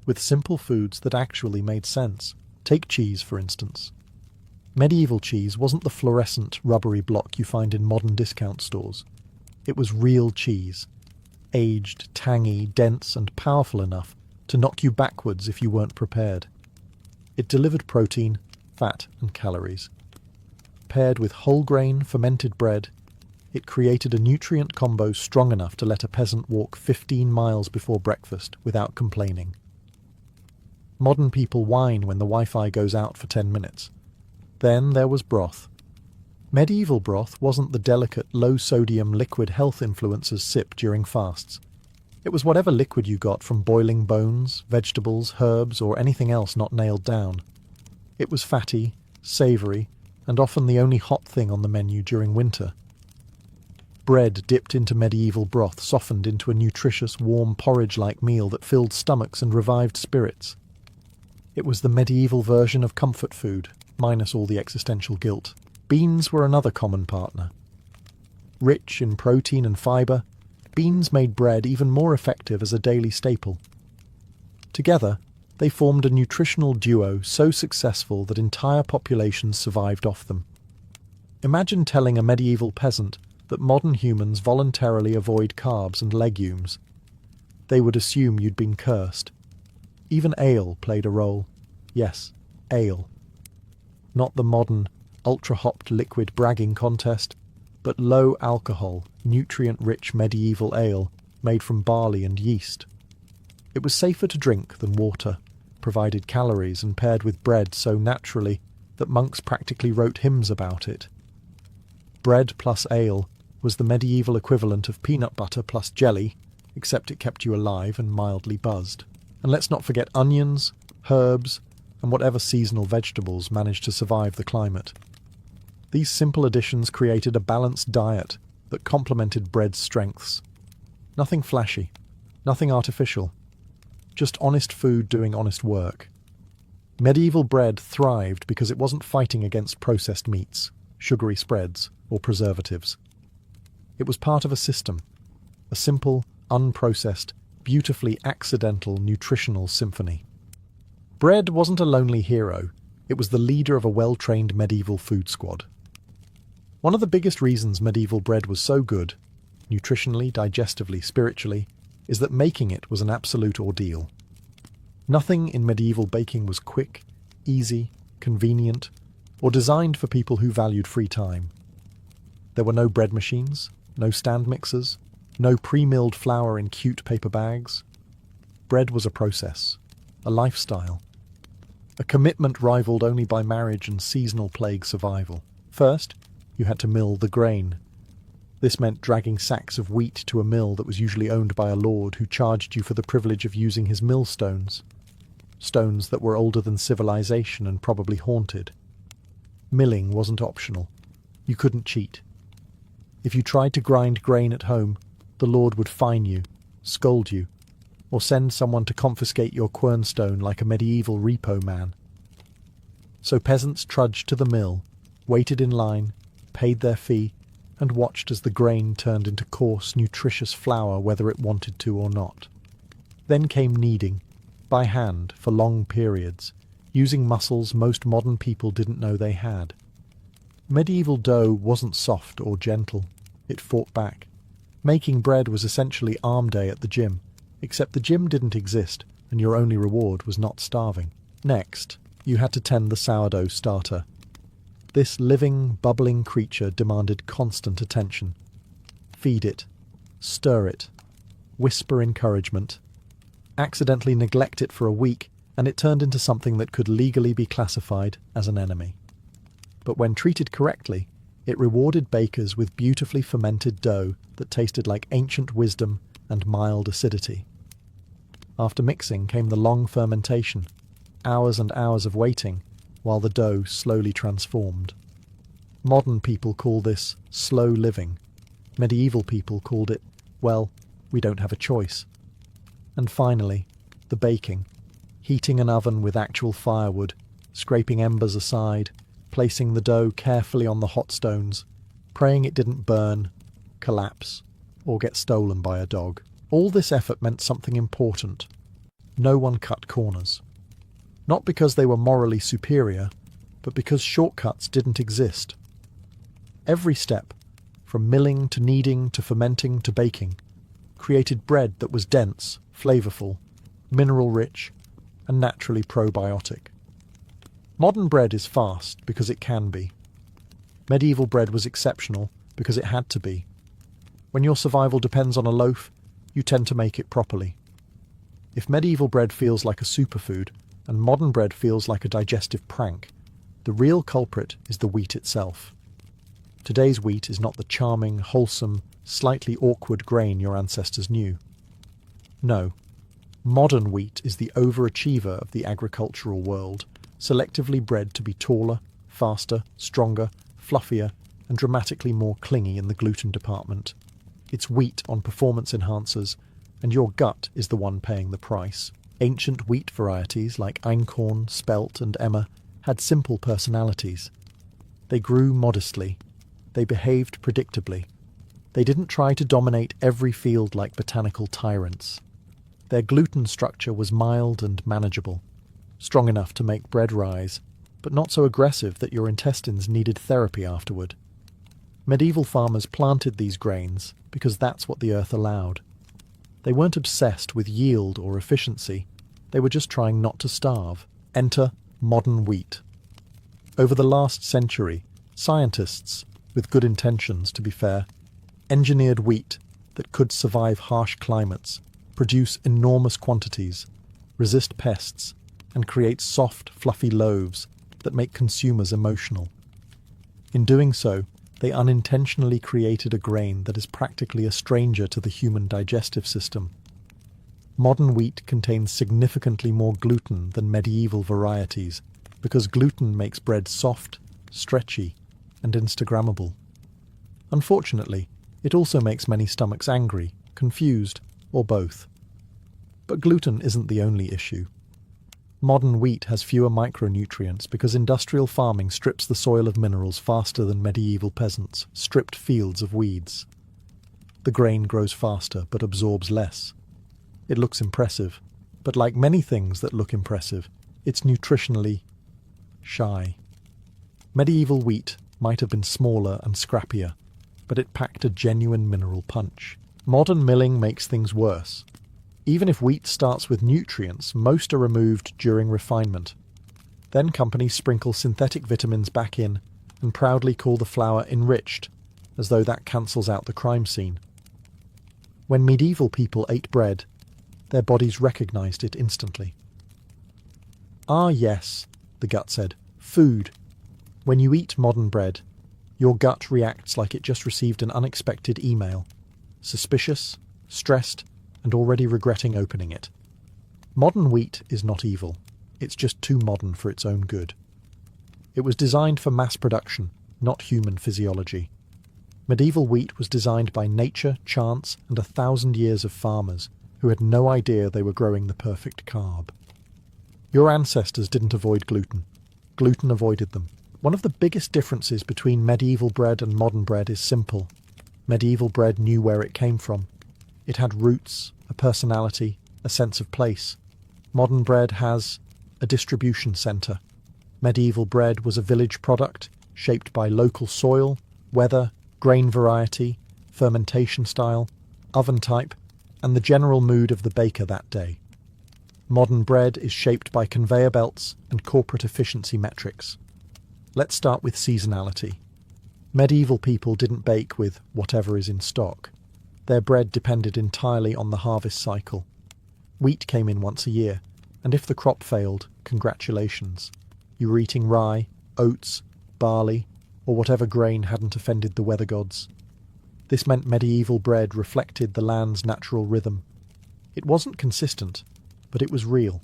with simple foods that actually made sense. Take cheese, for instance. Medieval cheese wasn't the fluorescent, rubbery block you find in modern discount stores. It was real cheese, aged, tangy, dense, and powerful enough to knock you backwards if you weren't prepared. It delivered protein, fat, and calories. Paired with whole-grain, fermented bread, it created a nutrient combo strong enough to let a peasant walk 15 miles before breakfast without complaining. Modern people whine when the Wi-Fi goes out for 10 minutes. Then there was broth. Medieval broth wasn't the delicate, low-sodium liquid health influencers sip during fasts. It was whatever liquid you got from boiling bones, vegetables, herbs, or anything else not nailed down. It was fatty, savoury, and often the only hot thing on the menu during winter. Bread dipped into medieval broth softened into a nutritious, warm porridge-like meal that filled stomachs and revived spirits. It was the medieval version of comfort food, minus all the existential guilt. Beans were another common partner. Rich in protein and fibre, beans made bread even more effective as a daily staple. Together, they formed a nutritional duo so successful that entire populations survived off them. Imagine telling a medieval peasant that modern humans voluntarily avoid carbs and legumes. They would assume you'd been cursed. Even ale played a role. Yes, ale. Not the modern, ultra-hopped liquid bragging contest, but low-alcohol, nutrient-rich medieval ale made from barley and yeast. It was safer to drink than water, provided calories and paired with bread so naturally that monks practically wrote hymns about it. Bread plus ale was the medieval equivalent of peanut butter plus jelly, except it kept you alive and mildly buzzed. And let's not forget onions, herbs, and whatever seasonal vegetables managed to survive the climate. These simple additions created a balanced diet that complemented bread's strengths. Nothing flashy, nothing artificial, just honest food doing honest work. Medieval bread thrived because it wasn't fighting against processed meats, sugary spreads, or preservatives. It was part of a system, a simple, unprocessed, beautifully accidental nutritional symphony. Bread wasn't a lonely hero, it was the leader of a well-trained medieval food squad. One of the biggest reasons medieval bread was so good, nutritionally, digestively, spiritually, is that making it was an absolute ordeal. Nothing in medieval baking was quick, easy, convenient, or designed for people who valued free time. There were no bread machines, no stand mixers, no pre-milled flour in cute paper bags. Bread was a process, a lifestyle, a commitment rivaled only by marriage and seasonal plague survival. First, you had to mill the grain. This meant dragging sacks of wheat to a mill that was usually owned by a lord who charged you for the privilege of using his millstones. Stones that were older than civilization and probably haunted. Milling wasn't optional. You couldn't cheat. If you tried to grind grain at home, the lord would fine you, scold you, or send someone to confiscate your quernstone like a medieval repo man. So peasants trudged to the mill, waited in line, paid their fee, and watched as the grain turned into coarse, nutritious flour whether it wanted to or not. Then came kneading, by hand for long periods, using muscles most modern people didn't know they had. Medieval dough wasn't soft or gentle, it fought back. Making bread was essentially arm day at the gym, except the gym didn't exist and your only reward was not starving. Next, you had to tend the sourdough starter. This living, bubbling creature demanded constant attention. Feed it, stir it, whisper encouragement, accidentally neglect it for a week, and it turned into something that could legally be classified as an enemy. But when treated correctly, it rewarded bakers with beautifully fermented dough that tasted like ancient wisdom and mild acidity. After mixing came the long fermentation, hours and hours of waiting, while the dough slowly transformed. Modern people call this slow living. Medieval people called it, well, we don't have a choice. And finally, the baking. Heating an oven with actual firewood, scraping embers aside, placing the dough carefully on the hot stones, praying it didn't burn, collapse, or get stolen by a dog. All this effort meant something important. No one cut corners. Not because they were morally superior, but because shortcuts didn't exist. Every step, from milling to kneading to fermenting to baking, created bread that was dense, flavourful, mineral-rich, and naturally probiotic. Modern bread is fast because it can be. Medieval bread was exceptional because it had to be. When your survival depends on a loaf, you tend to make it properly. If medieval bread feels like a superfood, and modern bread feels like a digestive prank, the real culprit is the wheat itself. Today's wheat is not the charming, wholesome, slightly awkward grain your ancestors knew. No, modern wheat is the overachiever of the agricultural world, selectively bred to be taller, faster, stronger, fluffier, and dramatically more clingy in the gluten department. It's wheat on performance enhancers, and your gut is the one paying the price. Ancient wheat varieties like einkorn, spelt, and emmer had simple personalities. They grew modestly. They behaved predictably. They didn't try to dominate every field like botanical tyrants. Their gluten structure was mild and manageable, strong enough to make bread rise, but not so aggressive that your intestines needed therapy afterward. Medieval farmers planted these grains because that's what the earth allowed. They weren't obsessed with yield or efficiency. They were just trying not to starve. Enter modern wheat. Over the last century, scientists, with good intentions to be fair, engineered wheat that could survive harsh climates, produce enormous quantities, resist pests, and create soft, fluffy loaves that make consumers emotional. In doing so, they unintentionally created a grain that is practically a stranger to the human digestive system. Modern wheat contains significantly more gluten than medieval varieties because gluten makes bread soft, stretchy, and Instagrammable. Unfortunately, it also makes many stomachs angry, confused, or both. But gluten isn't the only issue. Modern wheat has fewer micronutrients because industrial farming strips the soil of minerals faster than medieval peasants stripped fields of weeds. The grain grows faster but absorbs less. It looks impressive, but like many things that look impressive, it's nutritionally shy. Medieval wheat might have been smaller and scrappier, but it packed a genuine mineral punch. Modern milling makes things worse. Even if wheat starts with nutrients, most are removed during refinement. Then companies sprinkle synthetic vitamins back in and proudly call the flour enriched, as though that cancels out the crime scene. When medieval people ate bread, their bodies recognized it instantly. Ah yes, the gut said, food. When you eat modern bread, your gut reacts like it just received an unexpected email. Suspicious, stressed, and already regretting opening it. Modern wheat is not evil. It's just too modern for its own good. It was designed for mass production, not human physiology. Medieval wheat was designed by nature, chance, and 1,000 years of farmers who had no idea they were growing the perfect carb. Your ancestors didn't avoid gluten. Gluten avoided them. One of the biggest differences between medieval bread and modern bread is simple. Medieval bread knew where it came from. It had roots, a personality, a sense of place. Modern bread has a distribution centre. Medieval bread was a village product, shaped by local soil, weather, grain variety, fermentation style, oven type, and the general mood of the baker that day. Modern bread is shaped by conveyor belts and corporate efficiency metrics. Let's start with seasonality. Medieval people didn't bake with whatever is in stock. Their bread depended entirely on the harvest cycle. Wheat came in once a year, and if the crop failed, congratulations. You were eating rye, oats, barley, or whatever grain hadn't offended the weather gods. This meant medieval bread reflected the land's natural rhythm. It wasn't consistent, but it was real.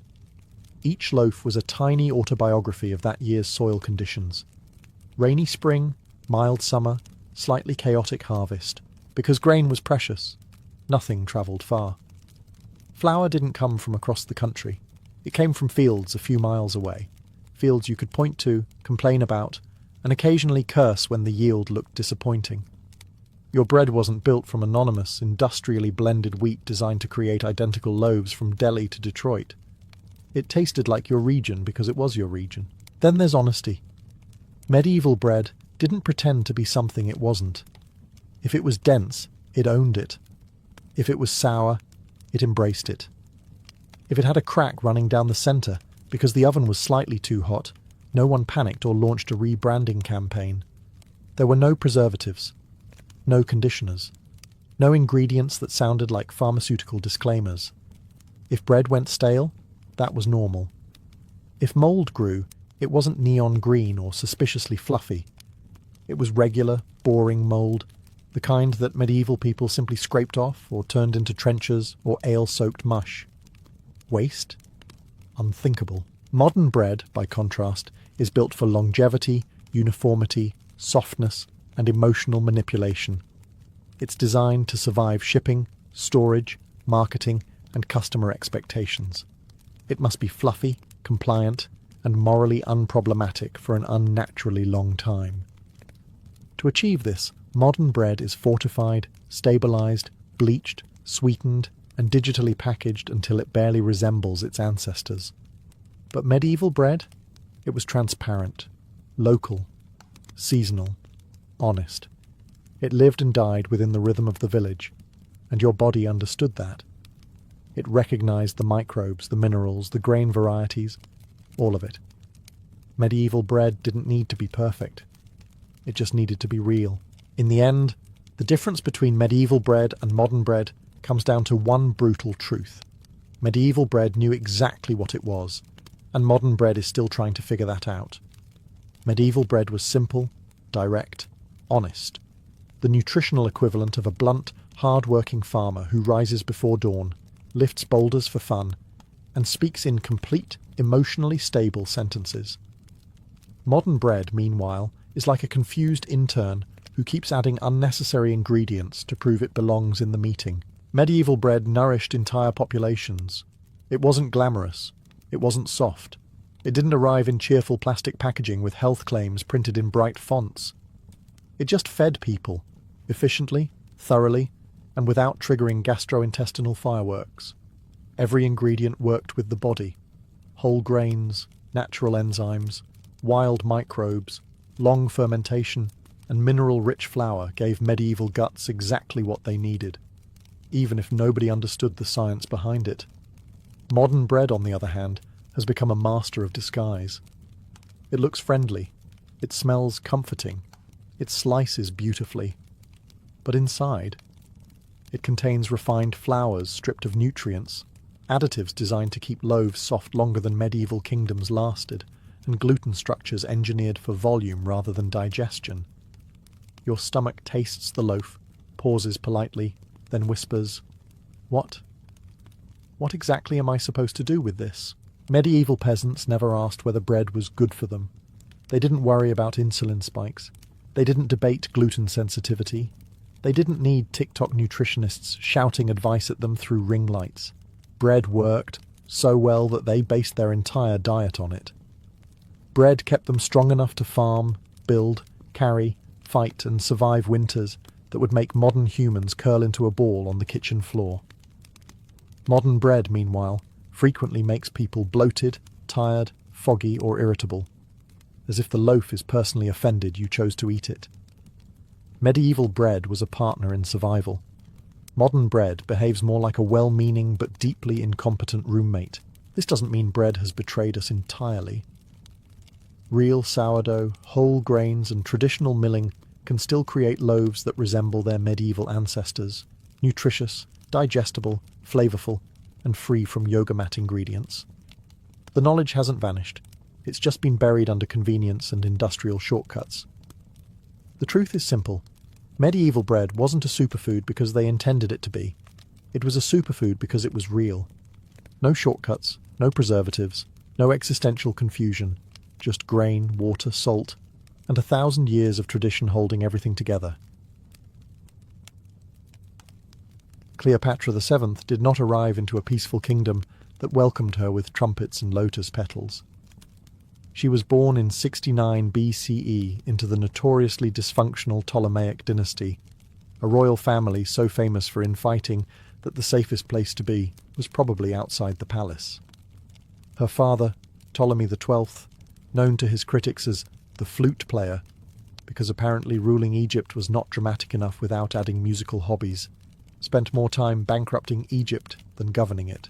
Each loaf was a tiny autobiography of that year's soil conditions. Rainy spring, mild summer, slightly chaotic harvest. Because grain was precious, nothing travelled far. Flour didn't come from across the country. It came from fields a few miles away, fields you could point to, complain about, and occasionally curse when the yield looked disappointing. Your bread wasn't built from anonymous, industrially blended wheat designed to create identical loaves from Delhi to Detroit. It tasted like your region because it was your region. Then there's honesty. Medieval bread didn't pretend to be something it wasn't. If it was dense, it owned it. If it was sour, it embraced it. If it had a crack running down the centre because the oven was slightly too hot, no one panicked or launched a rebranding campaign. There were no preservatives, no conditioners, no ingredients that sounded like pharmaceutical disclaimers. If bread went stale, that was normal. If mould grew, it wasn't neon green or suspiciously fluffy. It was regular, boring mould, the kind that medieval people simply scraped off or turned into trenchers or ale-soaked mush. Waste? Unthinkable. Modern bread, by contrast, is built for longevity, uniformity, softness, and emotional manipulation. It's designed to survive shipping, storage, marketing, and customer expectations. It must be fluffy, compliant, and morally unproblematic for an unnaturally long time. To achieve this, modern bread is fortified, stabilized, bleached, sweetened, and digitally packaged until it barely resembles its ancestors. But medieval bread? It was transparent, local, seasonal, honest. It lived and died within the rhythm of the village, and your body understood that. It recognized the microbes, the minerals, the grain varieties, all of it. Medieval bread didn't need to be perfect. It just needed to be real. In the end, the difference between medieval bread and modern bread comes down to one brutal truth. Medieval bread knew exactly what it was, and modern bread is still trying to figure that out. Medieval bread was simple, direct, honest. The nutritional equivalent of a blunt, hard-working farmer who rises before dawn, lifts boulders for fun, and speaks in complete, emotionally stable sentences. Modern bread, meanwhile, is like a confused intern who keeps adding unnecessary ingredients to prove it belongs in the meeting. Medieval bread nourished entire populations. It wasn't glamorous. It wasn't soft. It didn't arrive in cheerful plastic packaging with health claims printed in bright fonts. It just fed people, efficiently, thoroughly, and without triggering gastrointestinal fireworks. Every ingredient worked with the body. Whole grains, natural enzymes, wild microbes, long fermentation, and mineral-rich flour gave medieval guts exactly what they needed, even if nobody understood the science behind it. Modern bread, on the other hand, has become a master of disguise. It looks friendly. It smells comforting. It slices beautifully. But inside, it contains refined flours stripped of nutrients, additives designed to keep loaves soft longer than medieval kingdoms lasted, and gluten structures engineered for volume rather than digestion. Your stomach tastes the loaf, pauses politely, then whispers, "What? What exactly am I supposed to do with this?" Medieval peasants never asked whether bread was good for them. They didn't worry about insulin spikes. They didn't debate gluten sensitivity. They didn't need TikTok nutritionists shouting advice at them through ring lights. Bread worked so well that they based their entire diet on it. Bread kept them strong enough to farm, build, carry, fight, and survive winters that would make modern humans curl into a ball on the kitchen floor. Modern bread, meanwhile, frequently makes people bloated, tired, foggy, or irritable, as if the loaf is personally offended you chose to eat it. Medieval bread was a partner in survival. Modern bread behaves more like a well-meaning but deeply incompetent roommate. This doesn't mean bread has betrayed us entirely. Real sourdough, whole grains, and traditional milling can still create loaves that resemble their medieval ancestors, nutritious, digestible, flavorful, and free from yoga mat ingredients. The knowledge hasn't vanished. It's just been buried under convenience and industrial shortcuts. The truth is simple. Medieval bread wasn't a superfood because they intended it to be. It was a superfood because it was real. No shortcuts, no preservatives, no existential confusion, just grain, water, salt, and 1,000 years of tradition holding everything together. Cleopatra VII did not arrive into a peaceful kingdom that welcomed her with trumpets and lotus petals. She was born in 69 BCE into the notoriously dysfunctional Ptolemaic dynasty, a royal family so famous for infighting that the safest place to be was probably outside the palace. Her father, Ptolemy XII, known to his critics as the flute player, because apparently ruling Egypt was not dramatic enough without adding musical hobbies, spent more time bankrupting Egypt than governing it.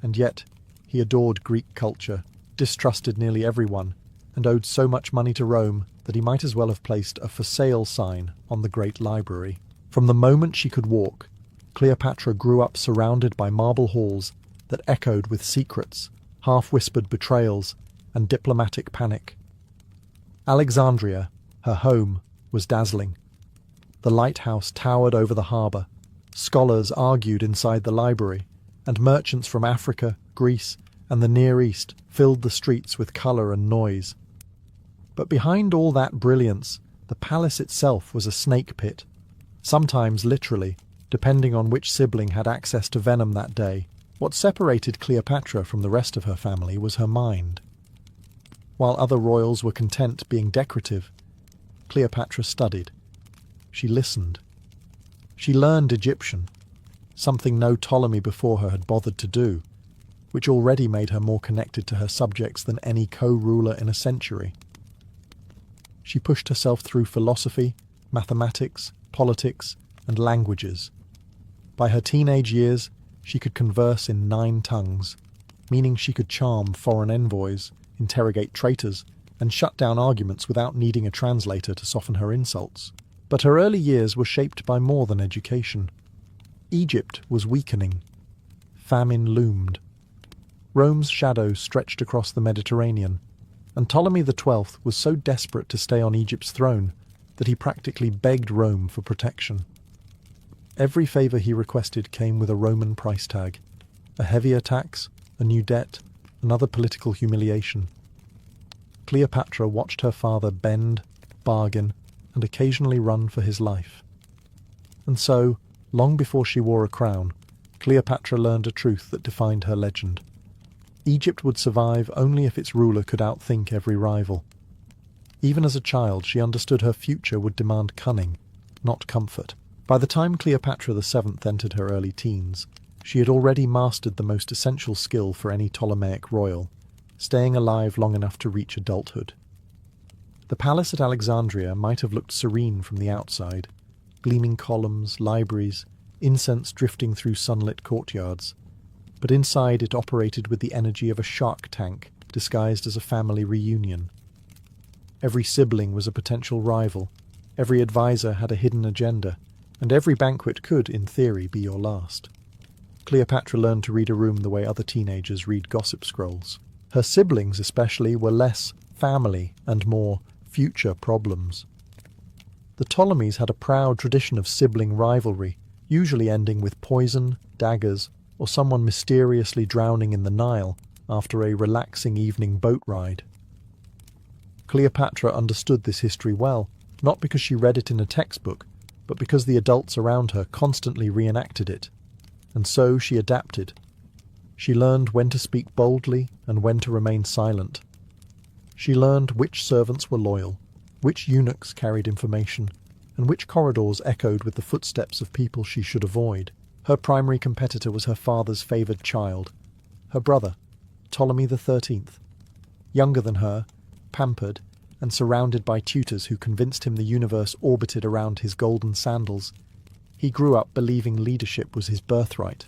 And yet, he adored Greek culture, distrusted nearly everyone, and owed so much money to Rome that he might as well have placed a for sale sign on the Great Library. From the moment she could walk, Cleopatra grew up surrounded by marble halls that echoed with secrets, half-whispered betrayals, and diplomatic panic. Alexandria, her home, was dazzling. The lighthouse towered over the harbour, scholars argued inside the library, and merchants from Africa, Greece, and the Near East filled the streets with colour and noise. But behind all that brilliance, the palace itself was a snake pit, sometimes literally, depending on which sibling had access to venom that day. What separated Cleopatra from the rest of her family was her mind. While other royals were content being decorative, Cleopatra studied. She listened. She learned Egyptian, something no Ptolemy before her had bothered to do, which already made her more connected to her subjects than any co-ruler in a century. She pushed herself through philosophy, mathematics, politics, and languages. By her teenage years, she could converse in 9 tongues, meaning she could charm foreign envoys, interrogate traitors, and shut down arguments without needing a translator to soften her insults. But her early years were shaped by more than education. Egypt was weakening. Famine loomed. Rome's shadow stretched across the Mediterranean, and Ptolemy XII was so desperate to stay on Egypt's throne that he practically begged Rome for protection. Every favour he requested came with a Roman price tag: a heavier tax, a new debt, another political humiliation. Cleopatra watched her father bend, bargain, and occasionally run for his life. And so, long before she wore a crown, Cleopatra learned a truth that defined her legend. Egypt would survive only if its ruler could outthink every rival. Even as a child, she understood her future would demand cunning, not comfort. By the time Cleopatra VII entered her early teens, she had already mastered the most essential skill for any Ptolemaic royal: staying alive long enough to reach adulthood. The palace at Alexandria might have looked serene from the outside: gleaming columns, libraries, incense drifting through sunlit courtyards. But inside it operated with the energy of a shark tank disguised as a family reunion. Every sibling was a potential rival, every advisor had a hidden agenda, and every banquet could, in theory, be your last. Cleopatra learned to read a room the way other teenagers read gossip scrolls. Her siblings, especially, were less family and more future problems. The Ptolemies had a proud tradition of sibling rivalry, usually ending with poison, daggers, or someone mysteriously drowning in the Nile after a relaxing evening boat ride. Cleopatra understood this history well, not because she read it in a textbook, but because the adults around her constantly reenacted it. And so she adapted. She learned when to speak boldly and when to remain silent. She learned which servants were loyal, which eunuchs carried information, and which corridors echoed with the footsteps of people she should avoid. Her primary competitor was her father's favoured child, her brother, Ptolemy XIII. Younger than her, pampered, and surrounded by tutors who convinced him the universe orbited around his golden sandals, he grew up believing leadership was his birthright.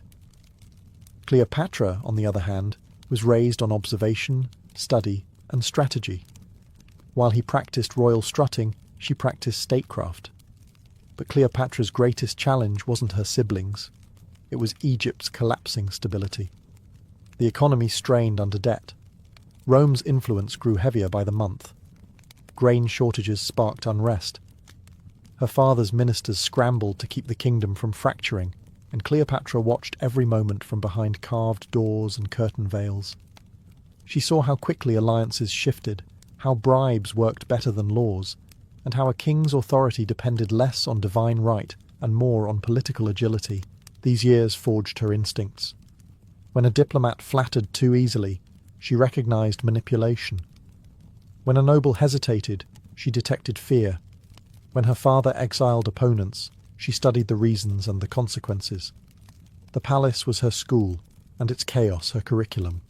Cleopatra, on the other hand, was raised on observation, study, and strategy. While he practiced royal strutting, she practiced statecraft. But Cleopatra's greatest challenge wasn't her siblings. It was Egypt's collapsing stability. The economy strained under debt. Rome's influence grew heavier by the month. Grain shortages sparked unrest. Her father's ministers scrambled to keep the kingdom from fracturing, and Cleopatra watched every moment from behind carved doors and curtain veils. She saw how quickly alliances shifted, how bribes worked better than laws, and how a king's authority depended less on divine right and more on political agility. These years forged her instincts. When a diplomat flattered too easily, she recognized manipulation. When a noble hesitated, she detected fear. When her father exiled opponents, She studied the reasons and the consequences. The palace was her school, and its chaos her curriculum.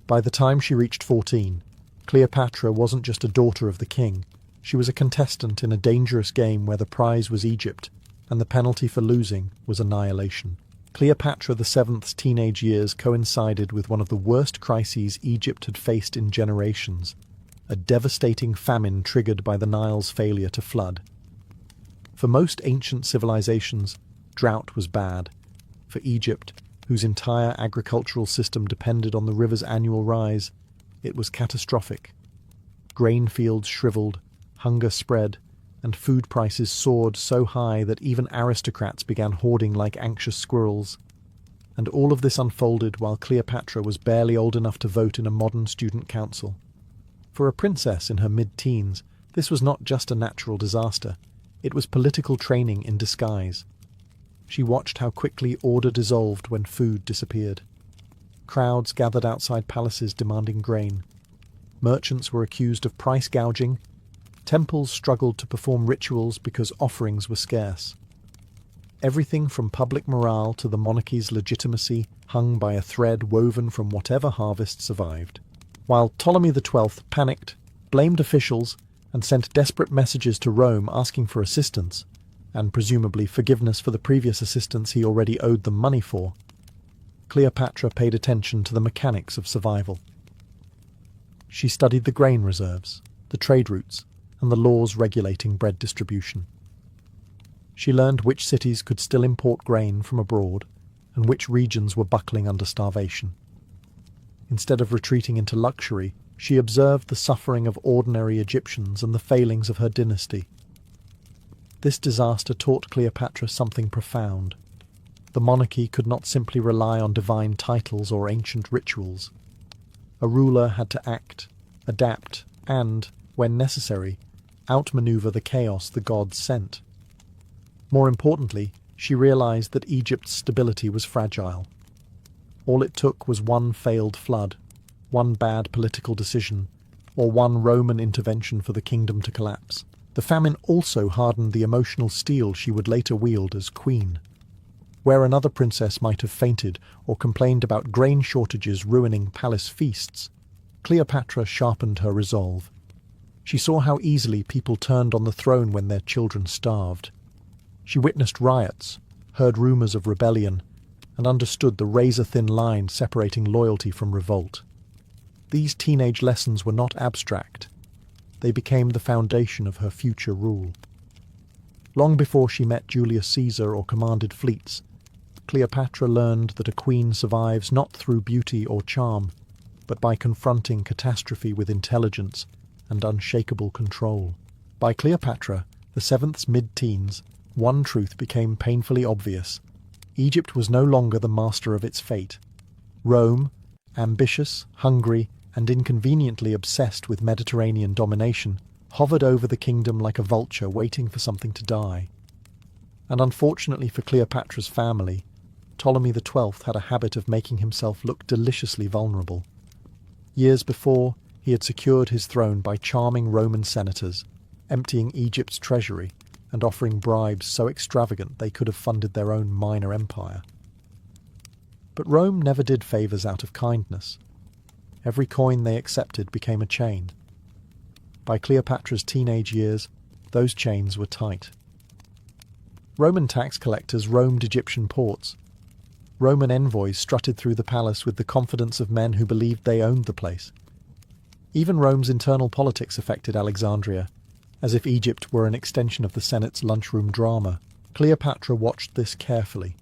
By the time she reached 14, Cleopatra wasn't just a daughter of the king. She was a contestant in a dangerous game where the prize was Egypt, and the penalty for losing was annihilation. Cleopatra VII's teenage years coincided with one of the worst crises Egypt had faced in generations, a devastating famine triggered by the Nile's failure to flood. For most ancient civilizations, drought was bad. For Egypt, whose entire agricultural system depended on the river's annual rise, it was catastrophic. Grain fields shriveled, hunger spread, and food prices soared so high that even aristocrats began hoarding like anxious squirrels. And all of this unfolded while Cleopatra was barely old enough to vote in a modern student council. For a princess in her mid-teens, this was not just a natural disaster. It was political training in disguise. She watched how quickly order dissolved when food disappeared. Crowds gathered outside palaces demanding grain. Merchants were accused of price gouging. Temples struggled to perform rituals because offerings were scarce. Everything from public morale to the monarchy's legitimacy hung by a thread woven from whatever harvest survived. While Ptolemy XII panicked, blamed officials, and sent desperate messages to Rome asking for assistance, and presumably forgiveness for the previous assistance he already owed them money for, Cleopatra paid attention to the mechanics of survival. She studied the grain reserves, the trade routes, and the laws regulating bread distribution. She learned which cities could still import grain from abroad and which regions were buckling under starvation. Instead of retreating into luxury, she observed the suffering of ordinary Egyptians and the failings of her dynasty. This disaster taught Cleopatra something profound. The monarchy could not simply rely on divine titles or ancient rituals. A ruler had to act, adapt, and, when necessary, outmaneuver the chaos the gods sent. More importantly, she realized that Egypt's stability was fragile. All it took was one failed flood, one bad political decision, or one Roman intervention for the kingdom to collapse. The famine also hardened the emotional steel she would later wield as queen. Where another princess might have fainted or complained about grain shortages ruining palace feasts, Cleopatra sharpened her resolve. She saw how easily people turned on the throne when their children starved. She witnessed riots, heard rumors of rebellion, and understood the razor-thin line separating loyalty from revolt. These teenage lessons were not abstract. They became the foundation of her future rule. Long before she met Julius Caesar or commanded fleets, Cleopatra learned that a queen survives not through beauty or charm, but by confronting catastrophe with intelligence and unshakable control. By Cleopatra VII's mid-teens, one truth became painfully obvious. Egypt was no longer the master of its fate. Rome, ambitious, hungry, and inconveniently obsessed with Mediterranean domination, hovered over the kingdom like a vulture waiting for something to die. And unfortunately for Cleopatra's family, Ptolemy XII had a habit of making himself look deliciously vulnerable. Years before, he had secured his throne by charming Roman senators, emptying Egypt's treasury, and offering bribes so extravagant they could have funded their own minor empire. But Rome never did favours out of kindness. Every coin they accepted became a chain. By Cleopatra's teenage years, those chains were tight. Roman tax collectors roamed Egyptian ports. Roman envoys strutted through the palace with the confidence of men who believed they owned the place. Even Rome's internal politics affected Alexandria, as if Egypt were an extension of the Senate's lunchroom drama. Cleopatra watched this carefully.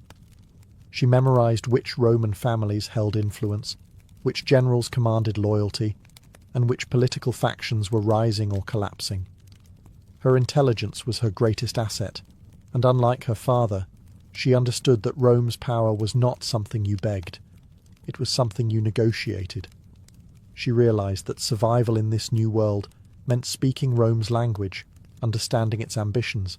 She memorized which Roman families held influence, which generals commanded loyalty, and which political factions were rising or collapsing. Her intelligence was her greatest asset, and unlike her father, she understood that Rome's power was not something you begged. It was something you negotiated. She realized that survival in this new world meant speaking Rome's language, understanding its ambitions,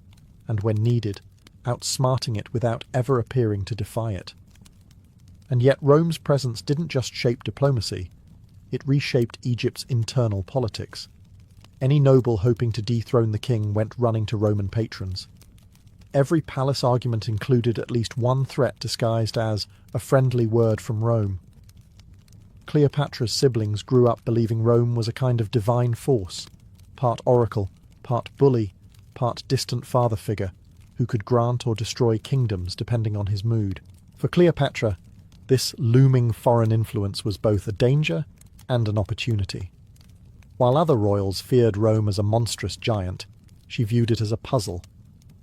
and when needed, outsmarting it without ever appearing to defy it. And yet Rome's presence didn't just shape diplomacy, it reshaped Egypt's internal politics. Any noble hoping to dethrone the king went running to Roman patrons. Every palace argument included at least one threat disguised as a friendly word from Rome. Cleopatra's siblings grew up believing Rome was a kind of divine force, part oracle, part bully, part distant father figure, who could grant or destroy kingdoms depending on his mood. For Cleopatra, this looming foreign influence was both a danger and an opportunity. While other royals feared Rome as a monstrous giant, she viewed it as a puzzle,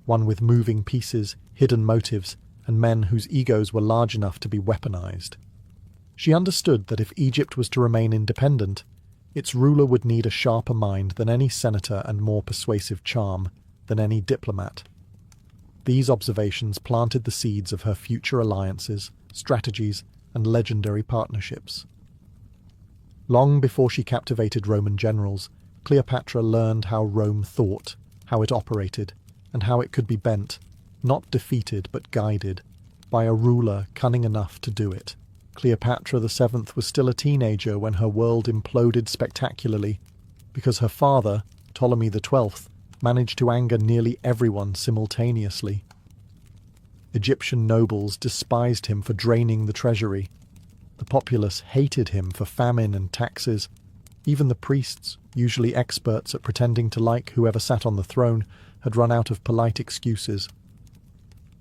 one with moving pieces, hidden motives, and men whose egos were large enough to be weaponized. She understood that if Egypt was to remain independent, its ruler would need a sharper mind than any senator and more persuasive charm than any diplomat. These observations planted the seeds of her future alliances, strategies, and legendary partnerships. Long before she captivated Roman generals, Cleopatra learned how Rome thought, how it operated, and how it could be bent, not defeated but guided, by a ruler cunning enough to do it. Cleopatra VII was still a teenager when her world imploded spectacularly, because her father, Ptolemy XII, managed to anger nearly everyone simultaneously. Egyptian nobles despised him for draining the treasury. The populace hated him for famine and taxes. Even the priests, usually experts at pretending to like whoever sat on the throne, had run out of polite excuses.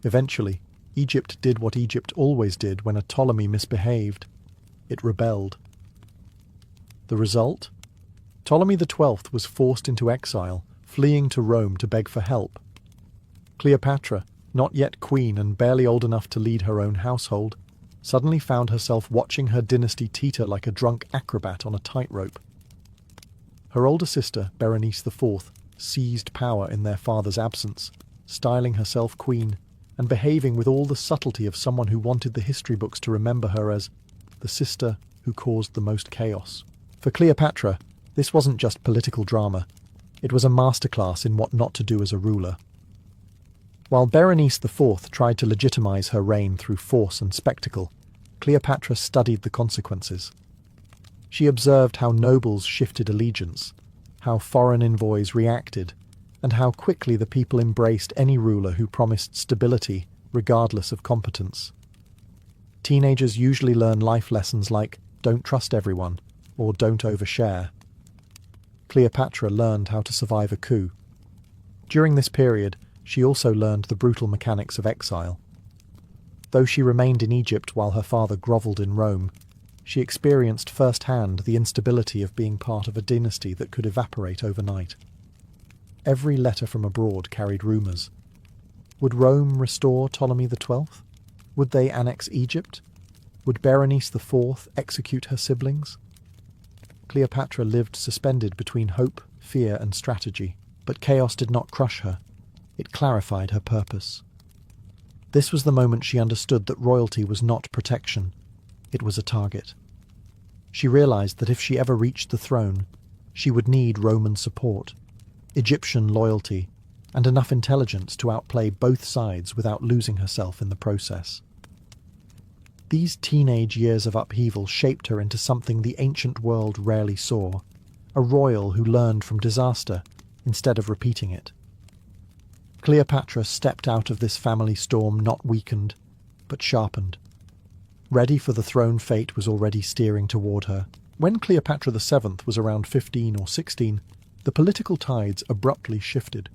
Eventually, Egypt did what Egypt always did when a Ptolemy misbehaved. It rebelled. The result? Ptolemy XII was forced into exile, fleeing to Rome to beg for help. Cleopatra, not yet queen and barely old enough to lead her own household, suddenly found herself watching her dynasty teeter like a drunk acrobat on a tightrope. Her older sister, Berenice IV, seized power in their father's absence, styling herself queen, and behaving with all the subtlety of someone who wanted the history books to remember her as the sister who caused the most chaos. For Cleopatra, this wasn't just political drama. It was a masterclass in what not to do as a ruler. While Berenice IV tried to legitimize her reign through force and spectacle, Cleopatra studied the consequences. She observed how nobles shifted allegiance, how foreign envoys reacted, and how quickly the people embraced any ruler who promised stability, regardless of competence. Teenagers usually learn life lessons like don't trust everyone, or don't overshare. Cleopatra learned how to survive a coup. During this period, she also learned the brutal mechanics of exile. Though she remained in Egypt while her father grovelled in Rome, she experienced firsthand the instability of being part of a dynasty that could evaporate overnight. Every letter from abroad carried rumours. Would Rome restore Ptolemy XII? Would they annex Egypt? Would Berenice IV execute her siblings? Cleopatra lived suspended between hope, fear, and strategy, but chaos did not crush her. It clarified her purpose. This was the moment she understood that royalty was not protection. It was a target. She realized that if she ever reached the throne, she would need Roman support, Egyptian loyalty, and enough intelligence to outplay both sides without losing herself in the process. These teenage years of upheaval shaped her into something the ancient world rarely saw, a royal who learned from disaster instead of repeating it. Cleopatra stepped out of this family storm not weakened, but sharpened. Ready for the throne fate was already steering toward her. When Cleopatra VII was around 15 or 16, the political tides abruptly shifted.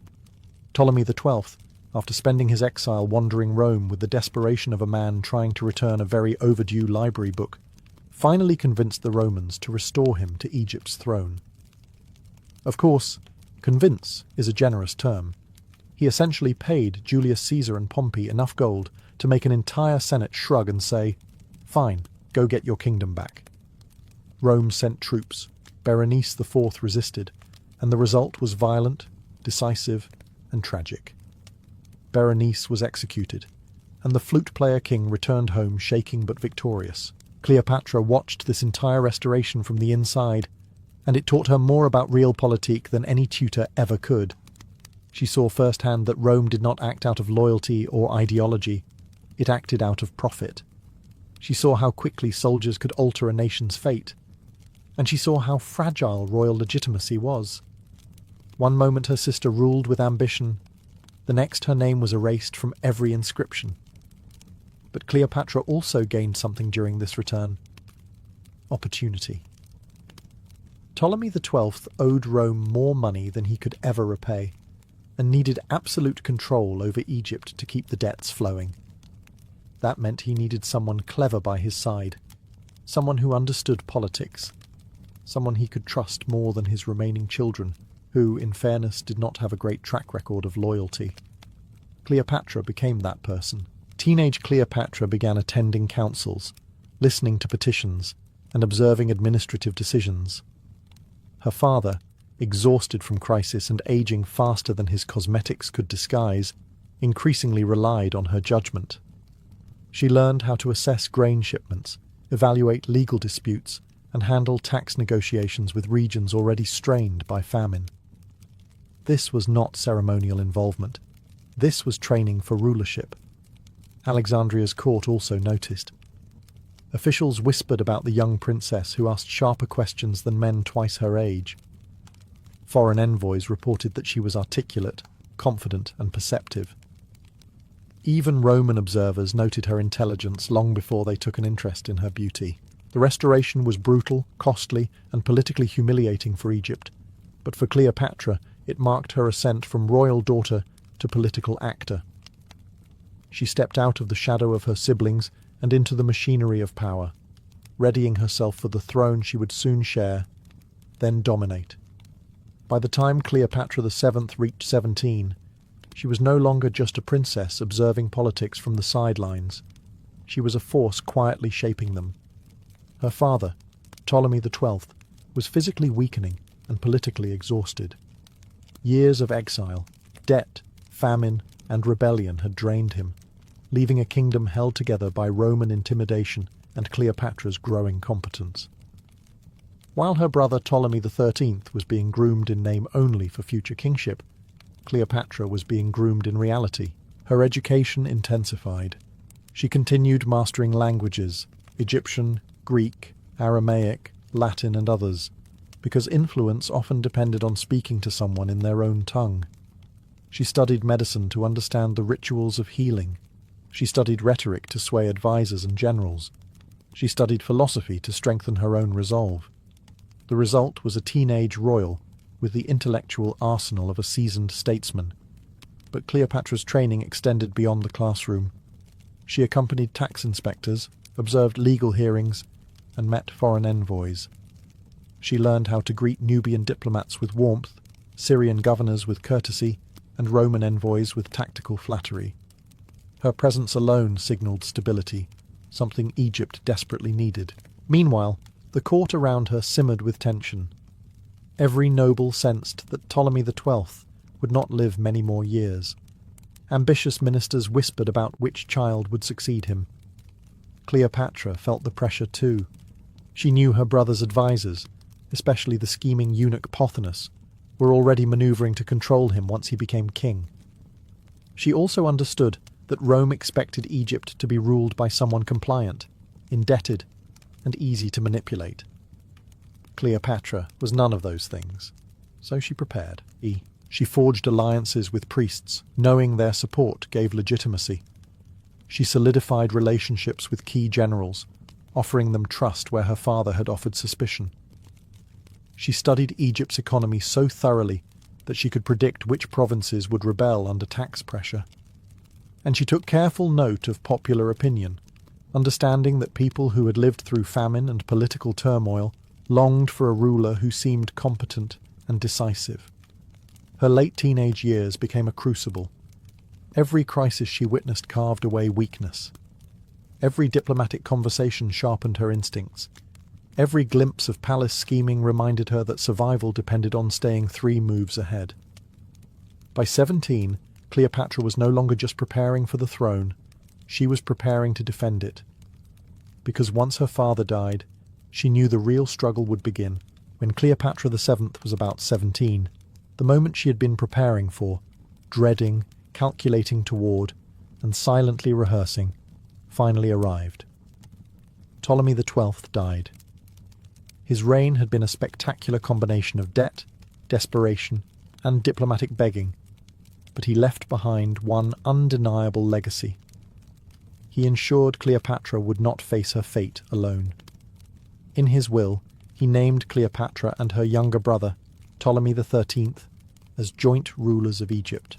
Ptolemy XII, after spending his exile wandering Rome with the desperation of a man trying to return a very overdue library book, finally convinced the Romans to restore him to Egypt's throne. Of course, convince is a generous term. He essentially paid Julius Caesar and Pompey enough gold to make an entire Senate shrug and say, "Fine, go get your kingdom back." Rome sent troops, Berenice IV resisted, and the result was violent, decisive, and tragic. Berenice was executed, and the flute-player king returned home shaking but victorious. Cleopatra watched this entire restoration from the inside, and it taught her more about realpolitik than any tutor ever could. She saw firsthand that Rome did not act out of loyalty or ideology, it acted out of profit. She saw how quickly soldiers could alter a nation's fate, and she saw how fragile royal legitimacy was. One moment her sister ruled with ambition, The next, her name was erased from every inscription. But Cleopatra also gained something during this return: opportunity. Ptolemy XII owed Rome more money than he could ever repay, and needed absolute control over Egypt to keep the debts flowing. That meant he needed someone clever by his side, someone who understood politics, someone he could trust more than his remaining children, who, in fairness, did not have a great track record of loyalty. Cleopatra became that person. Teenage Cleopatra began attending councils, listening to petitions, and observing administrative decisions. Her father, exhausted from crisis and aging faster than his cosmetics could disguise, increasingly relied on her judgment. She learned how to assess grain shipments, evaluate legal disputes, and handle tax negotiations with regions already strained by famine. This was not ceremonial involvement. This was training for rulership. Alexandria's court also noticed. Officials whispered about the young princess who asked sharper questions than men twice her age. Foreign envoys reported that she was articulate, confident, and perceptive. Even Roman observers noted her intelligence long before they took an interest in her beauty. The restoration was brutal, costly, and politically humiliating for Egypt, but for Cleopatra it marked her ascent from royal daughter to political actor. She stepped out of the shadow of her siblings and into the machinery of power, readying herself for the throne she would soon share, then dominate. By the time Cleopatra VII reached 17, she was no longer just a princess observing politics from the sidelines. She was a force quietly shaping them. Her father, Ptolemy XII, was physically weakening and politically exhausted. Years of exile, debt, famine, and rebellion had drained him, leaving a kingdom held together by Roman intimidation and Cleopatra's growing competence. While her brother Ptolemy XIII was being groomed in name only for future kingship, Cleopatra was being groomed in reality. Her education intensified. She continued mastering languages, Egyptian, Greek, Aramaic, Latin, and others, because influence often depended on speaking to someone in their own tongue. She studied medicine to understand the rituals of healing. She studied rhetoric to sway advisors and generals. She studied philosophy to strengthen her own resolve. The result was a teenage royal with the intellectual arsenal of a seasoned statesman. But Cleopatra's training extended beyond the classroom. She accompanied tax inspectors, observed legal hearings, and met foreign envoys. She learned how to greet Nubian diplomats with warmth, Syrian governors with courtesy, and Roman envoys with tactical flattery. Her presence alone signaled stability, something Egypt desperately needed. Meanwhile, the court around her simmered with tension. Every noble sensed that Ptolemy XII would not live many more years. Ambitious ministers whispered about which child would succeed him. Cleopatra felt the pressure too. She knew her brother's advisors, especially the scheming eunuch Pothinus, were already maneuvering to control him once he became king. She also understood that Rome expected Egypt to be ruled by someone compliant, indebted, and easy to manipulate. Cleopatra was none of those things, so she prepared. She forged alliances with priests, knowing their support gave legitimacy. She solidified relationships with key generals, offering them trust where her father had offered suspicion. She studied Egypt's economy so thoroughly that she could predict which provinces would rebel under tax pressure. And she took careful note of popular opinion, understanding that people who had lived through famine and political turmoil longed for a ruler who seemed competent and decisive. Her late teenage years became a crucible. Every crisis she witnessed carved away weakness. Every diplomatic conversation sharpened her instincts. Every glimpse of palace scheming reminded her that survival depended on staying 3 moves ahead. By 17, Cleopatra was no longer just preparing for the throne, she was preparing to defend it. Because once her father died, she knew the real struggle would begin. When Cleopatra VII was about 17, the moment she had been preparing for, dreading, calculating toward, and silently rehearsing, finally arrived. Ptolemy XII died. His reign had been a spectacular combination of debt, desperation, and diplomatic begging. but he left behind one undeniable legacy. He ensured Cleopatra would not face her fate alone. In his will, he named Cleopatra and her younger brother, Ptolemy XIII, as joint rulers of Egypt.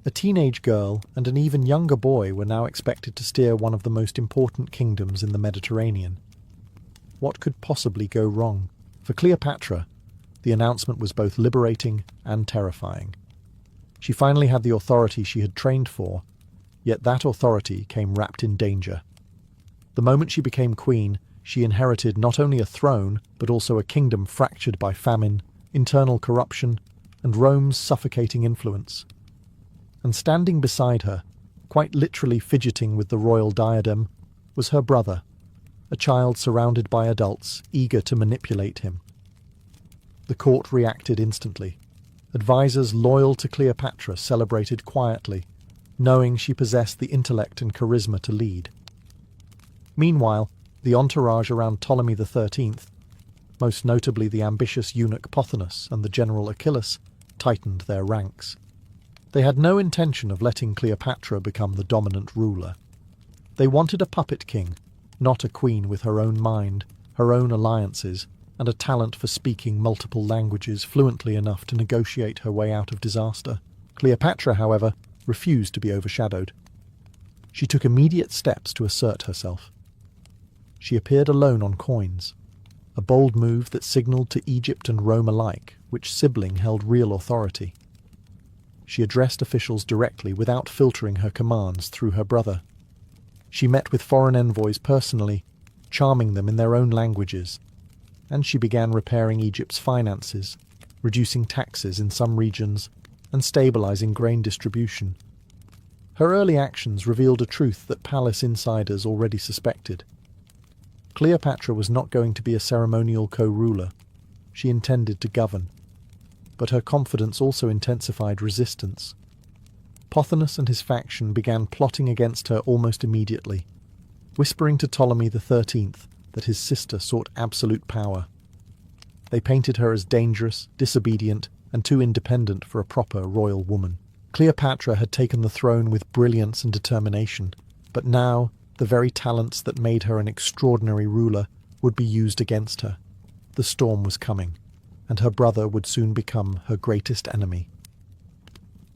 A teenage girl and an even younger boy were now expected to steer one of the most important kingdoms in the Mediterranean. What could possibly go wrong? For Cleopatra, the announcement was both liberating and terrifying. She finally had the authority she had trained for, yet that authority came wrapped in danger. The moment she became queen, she inherited not only a throne, but also a kingdom fractured by famine, internal corruption, and Rome's suffocating influence. And standing beside her, quite literally fidgeting with the royal diadem, was her brother, a child surrounded by adults eager to manipulate him. The court reacted instantly. Advisors loyal to Cleopatra celebrated quietly, knowing she possessed the intellect and charisma to lead. Meanwhile, the entourage around Ptolemy XIII, most notably the ambitious eunuch Pothinus and the general Achilles, tightened their ranks. They had no intention of letting Cleopatra become the dominant ruler. They wanted a puppet king, not a queen with her own mind, her own alliances, and a talent for speaking multiple languages fluently enough to negotiate her way out of disaster. Cleopatra, however, refused to be overshadowed. She took immediate steps to assert herself. She appeared alone on coins, a bold move that signalled to Egypt and Rome alike which sibling held real authority. She addressed officials directly without filtering her commands through her brother. She met with foreign envoys personally, charming them in their own languages, and she began repairing Egypt's finances, reducing taxes in some regions, and stabilizing grain distribution. Her early actions revealed a truth that palace insiders already suspected. Cleopatra was not going to be a ceremonial co-ruler. She intended to govern. But her confidence also intensified resistance. Pothinus and his faction began plotting against her almost immediately, whispering to Ptolemy XIII that his sister sought absolute power. They painted her as dangerous, disobedient, and too independent for a proper royal woman. Cleopatra had taken the throne with brilliance and determination, but now the very talents that made her an extraordinary ruler would be used against her. The storm was coming, and her brother would soon become her greatest enemy.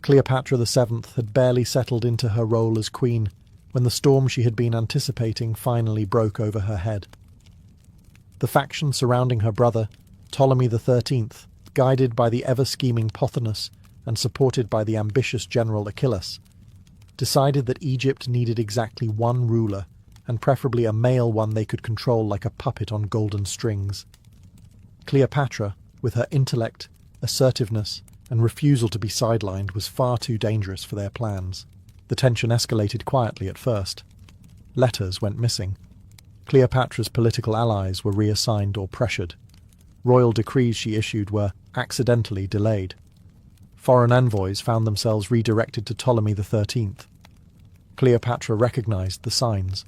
Cleopatra VII had barely settled into her role as queen when the storm she had been anticipating finally broke over her head. The faction surrounding her brother, Ptolemy XIII, guided by the ever-scheming Pothinus and supported by the ambitious general Achilles, decided that Egypt needed exactly one ruler, and preferably a male one they could control like a puppet on golden strings. Cleopatra, with her intellect, assertiveness, and refusal to be sidelined, was far too dangerous for their plans. The tension escalated quietly at first. Letters went missing. Cleopatra's political allies were reassigned or pressured. Royal decrees she issued were accidentally delayed. Foreign envoys found themselves redirected to Ptolemy XIII. Cleopatra recognized the signs.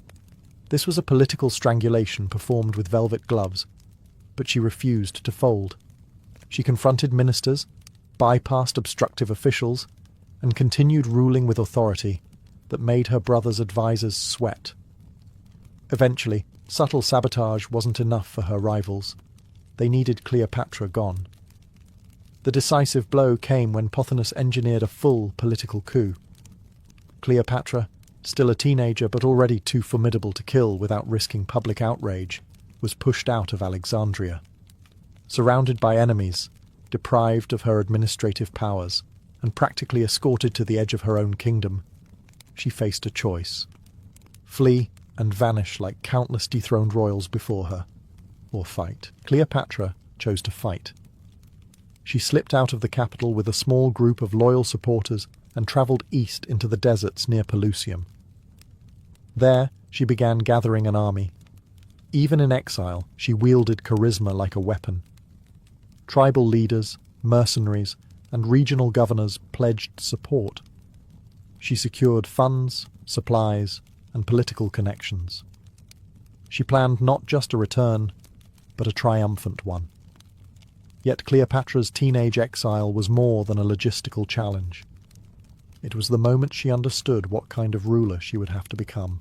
This was a political strangulation performed with velvet gloves, but she refused to fold. She confronted ministers, bypassed obstructive officials, and continued ruling with authority that made her brother's advisors sweat. Eventually, subtle sabotage wasn't enough for her rivals. They needed Cleopatra gone. The decisive blow came when Pothinus engineered a full political coup. Cleopatra, still a teenager but already too formidable to kill without risking public outrage, was pushed out of Alexandria. Surrounded by enemies, deprived of her administrative powers, and practically escorted to the edge of her own kingdom, she faced a choice: flee and vanish like countless dethroned royals before her, or fight. Cleopatra chose to fight. She slipped out of the capital with a small group of loyal supporters and travelled east into the deserts near Pelusium. There, she began gathering an army. Even in exile, she wielded charisma like a weapon. Tribal leaders, mercenaries, and regional governors pledged support. She secured funds, supplies, and political connections. She planned not just a return, but a triumphant one. Yet Cleopatra's teenage exile was more than a logistical challenge. It was the moment she understood what kind of ruler she would have to become.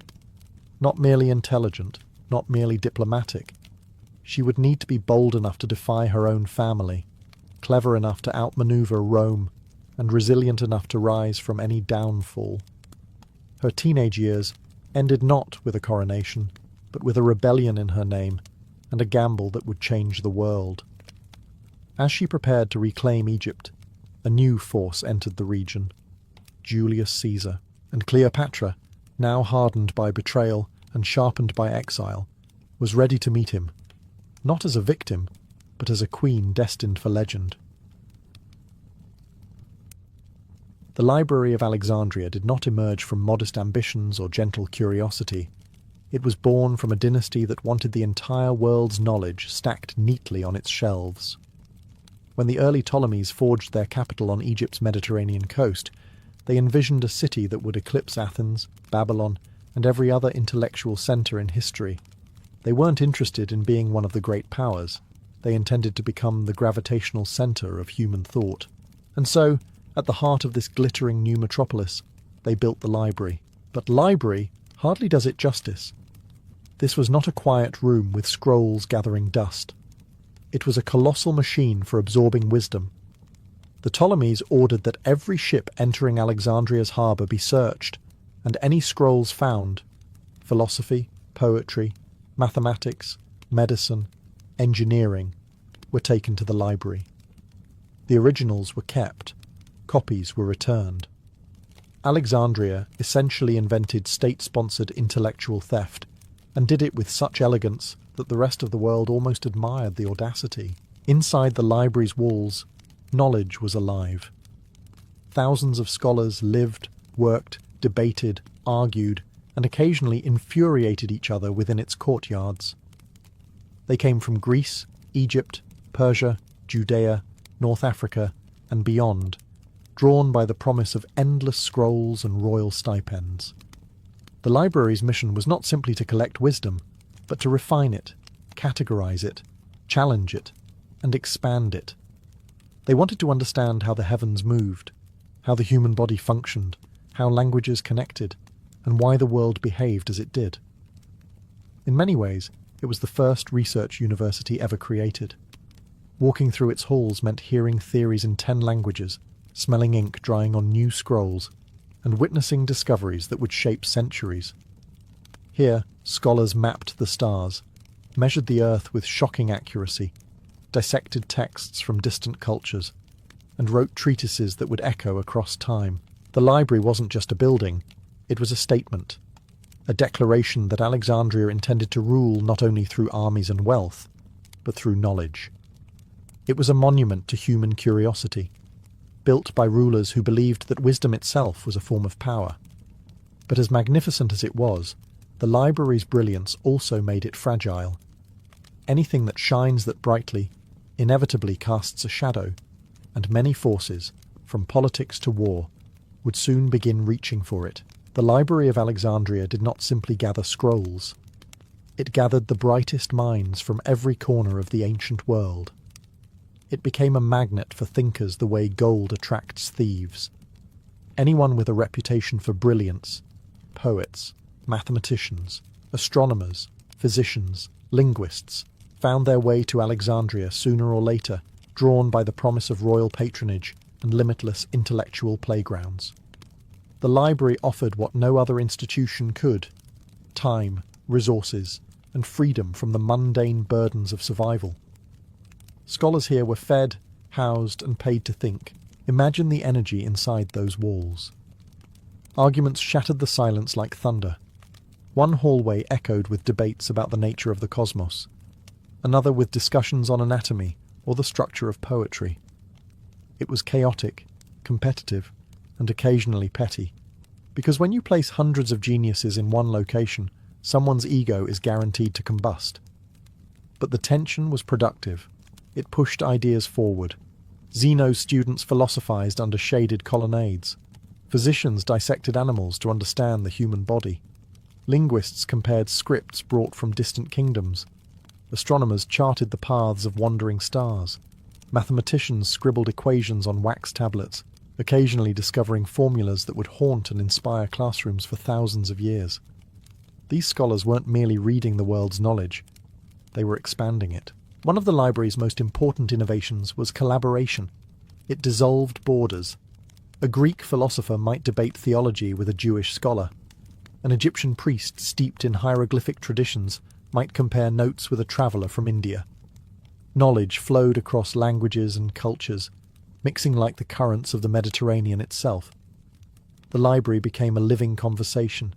Not merely intelligent, not merely diplomatic. She would need to be bold enough to defy her own family, clever enough to outmaneuver Rome, and resilient enough to rise from any downfall. Her teenage years ended not with a coronation, but with a rebellion in her name, and a gamble that would change the world. As she prepared to reclaim Egypt, a new force entered the region. Julius Caesar, and Cleopatra, now hardened by betrayal and sharpened by exile, was ready to meet him, not as a victim, but as a queen destined for legend. The Library of Alexandria did not emerge from modest ambitions or gentle curiosity. It was born from a dynasty that wanted the entire world's knowledge stacked neatly on its shelves. When the early Ptolemies forged their capital on Egypt's Mediterranean coast, they envisioned a city that would eclipse Athens, Babylon, and every other intellectual centre in history. They weren't interested in being one of the great powers. They intended to become the gravitational centre of human thought. And so, at the heart of this glittering new metropolis, they built the library. But library hardly does it justice. This was not a quiet room with scrolls gathering dust. It was a colossal machine for absorbing wisdom. The Ptolemies ordered that every ship entering Alexandria's harbour be searched, and any scrolls found, philosophy, poetry, mathematics, medicine, engineering, were taken to the library. The originals were kept. Copies were returned. Alexandria essentially invented state-sponsored intellectual theft, and did it with such elegance that the rest of the world almost admired the audacity. Inside the library's walls, knowledge was alive. Thousands of scholars lived, worked, debated, argued, and occasionally infuriated each other within its courtyards. They came from Greece, Egypt, Persia, Judea, North Africa, and beyond, drawn by the promise of endless scrolls and royal stipends. The library's mission was not simply to collect wisdom, but to refine it, categorize it, challenge it, and expand it. They wanted to understand how the heavens moved, how the human body functioned, how languages connected, and why the world behaved as it did. In many ways, it was the first research university ever created. Walking through its halls meant hearing theories in 10 languages, smelling ink drying on new scrolls, and witnessing discoveries that would shape centuries. Here, scholars mapped the stars, measured the earth with shocking accuracy, dissected texts from distant cultures, and wrote treatises that would echo across time. The library wasn't just a building, it was a statement, a declaration that Alexandria intended to rule not only through armies and wealth, but through knowledge. It was a monument to human curiosity, built by rulers who believed that wisdom itself was a form of power. But as magnificent as it was, the library's brilliance also made it fragile. Anything that shines that brightly inevitably casts a shadow, and many forces, from politics to war, would soon begin reaching for it. The Library of Alexandria did not simply gather scrolls. It gathered the brightest minds from every corner of the ancient world. It became a magnet for thinkers the way gold attracts thieves. Anyone with a reputation for brilliance, poets, mathematicians, astronomers, physicians, linguists, found their way to Alexandria sooner or later, drawn by the promise of royal patronage and limitless intellectual playgrounds. The library offered what no other institution could: time, resources, and freedom from the mundane burdens of survival. Scholars here were fed, housed, and paid to think. Imagine the energy inside those walls. Arguments shattered the silence like thunder. One hallway echoed with debates about the nature of the cosmos, another with discussions on anatomy or the structure of poetry. It was chaotic, competitive, and occasionally petty, because when you place hundreds of geniuses in one location, someone's ego is guaranteed to combust. But the tension was productive. It pushed ideas forward. Zeno's students philosophized under shaded colonnades. Physicians dissected animals to understand the human body. Linguists compared scripts brought from distant kingdoms. Astronomers charted the paths of wandering stars. Mathematicians scribbled equations on wax tablets, occasionally discovering formulas that would haunt and inspire classrooms for thousands of years. These scholars weren't merely reading the world's knowledge, they were expanding it. One of the library's most important innovations was collaboration. It dissolved borders. A Greek philosopher might debate theology with a Jewish scholar. An Egyptian priest steeped in hieroglyphic traditions might compare notes with a traveller from India. Knowledge flowed across languages and cultures, mixing like the currents of the Mediterranean itself. The library became a living conversation,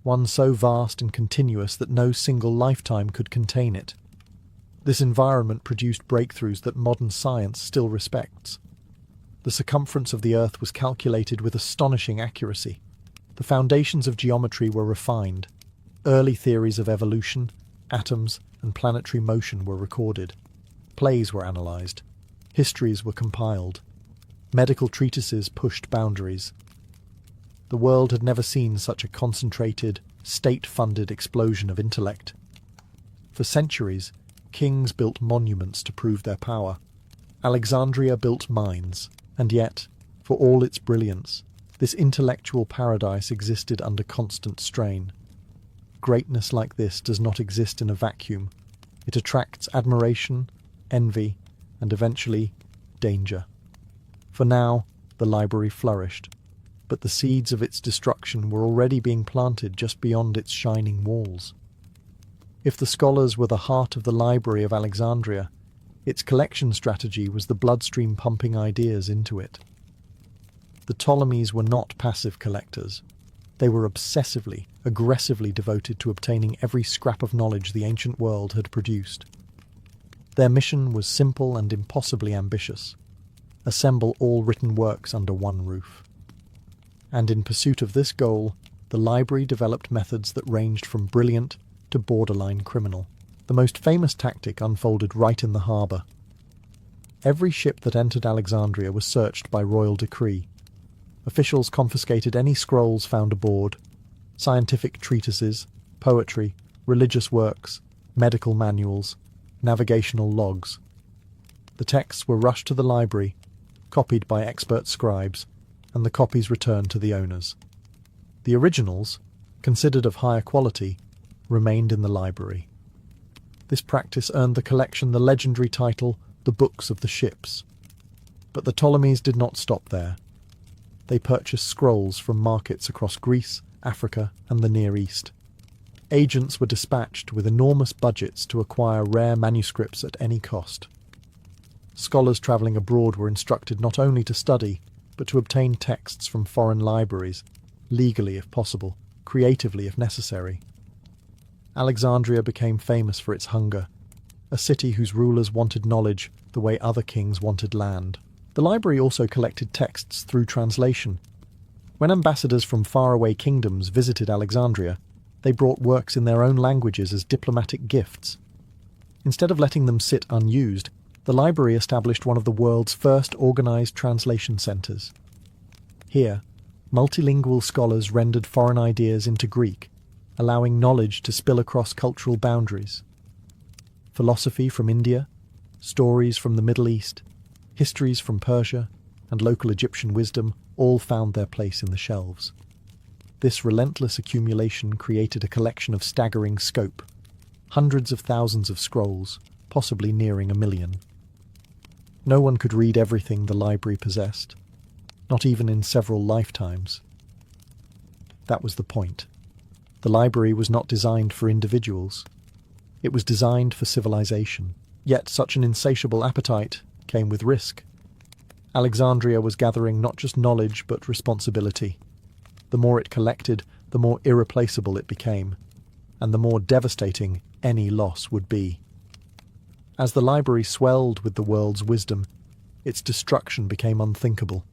one so vast and continuous that no single lifetime could contain it. This environment produced breakthroughs that modern science still respects. The circumference of the Earth was calculated with astonishing accuracy. The foundations of geometry were refined. Early theories of evolution, atoms, and planetary motion were recorded. Plays were analysed. Histories were compiled. Medical treatises pushed boundaries. The world had never seen such a concentrated, state-funded explosion of intellect. For centuries, kings built monuments to prove their power. Alexandria built mines, and yet, for all its brilliance, this intellectual paradise existed under constant strain. Greatness like this does not exist in a vacuum. It attracts admiration, envy, and eventually, danger. For now, the library flourished, but the seeds of its destruction were already being planted just beyond its shining walls. If the scholars were the heart of the Library of Alexandria, its collection strategy was the bloodstream pumping ideas into it. The Ptolemies were not passive collectors. They were obsessively, aggressively devoted to obtaining every scrap of knowledge the ancient world had produced. Their mission was simple and impossibly ambitious: assemble all written works under one roof. And in pursuit of this goal, the library developed methods that ranged from brilliant to borderline criminal. The most famous tactic unfolded right in the harbour. Every ship that entered Alexandria was searched by royal decree. Officials confiscated any scrolls found aboard, scientific treatises, poetry, religious works, medical manuals, navigational logs. The texts were rushed to the library, copied by expert scribes, and the copies returned to the owners. The originals, considered of higher quality, remained in the library. This practice earned the collection the legendary title, The Books of the Ships. But the Ptolemies did not stop there. They purchased scrolls from markets across Greece, Africa, and the Near East. Agents were dispatched with enormous budgets to acquire rare manuscripts at any cost. Scholars travelling abroad were instructed not only to study, but to obtain texts from foreign libraries, legally if possible, creatively if necessary. Alexandria became famous for its hunger, a city whose rulers wanted knowledge the way other kings wanted land. The library also collected texts through translation. When ambassadors from faraway kingdoms visited Alexandria, they brought works in their own languages as diplomatic gifts. Instead of letting them sit unused, the library established one of the world's first organised translation centres. Here, multilingual scholars rendered foreign ideas into Greek, allowing knowledge to spill across cultural boundaries. Philosophy from India, stories from the Middle East, histories from Persia, and local Egyptian wisdom all found their place in the shelves. This relentless accumulation created a collection of staggering scope, hundreds of thousands of scrolls, possibly nearing 1 million. No one could read everything the library possessed, not even in several lifetimes. That was the point. The library was not designed for individuals. It was designed for civilization. Yet such an insatiable appetite came with risk. Alexandria was gathering not just knowledge but responsibility. The more it collected, the more irreplaceable it became, and the more devastating any loss would be. As the library swelled with the world's wisdom, its destruction became unthinkable.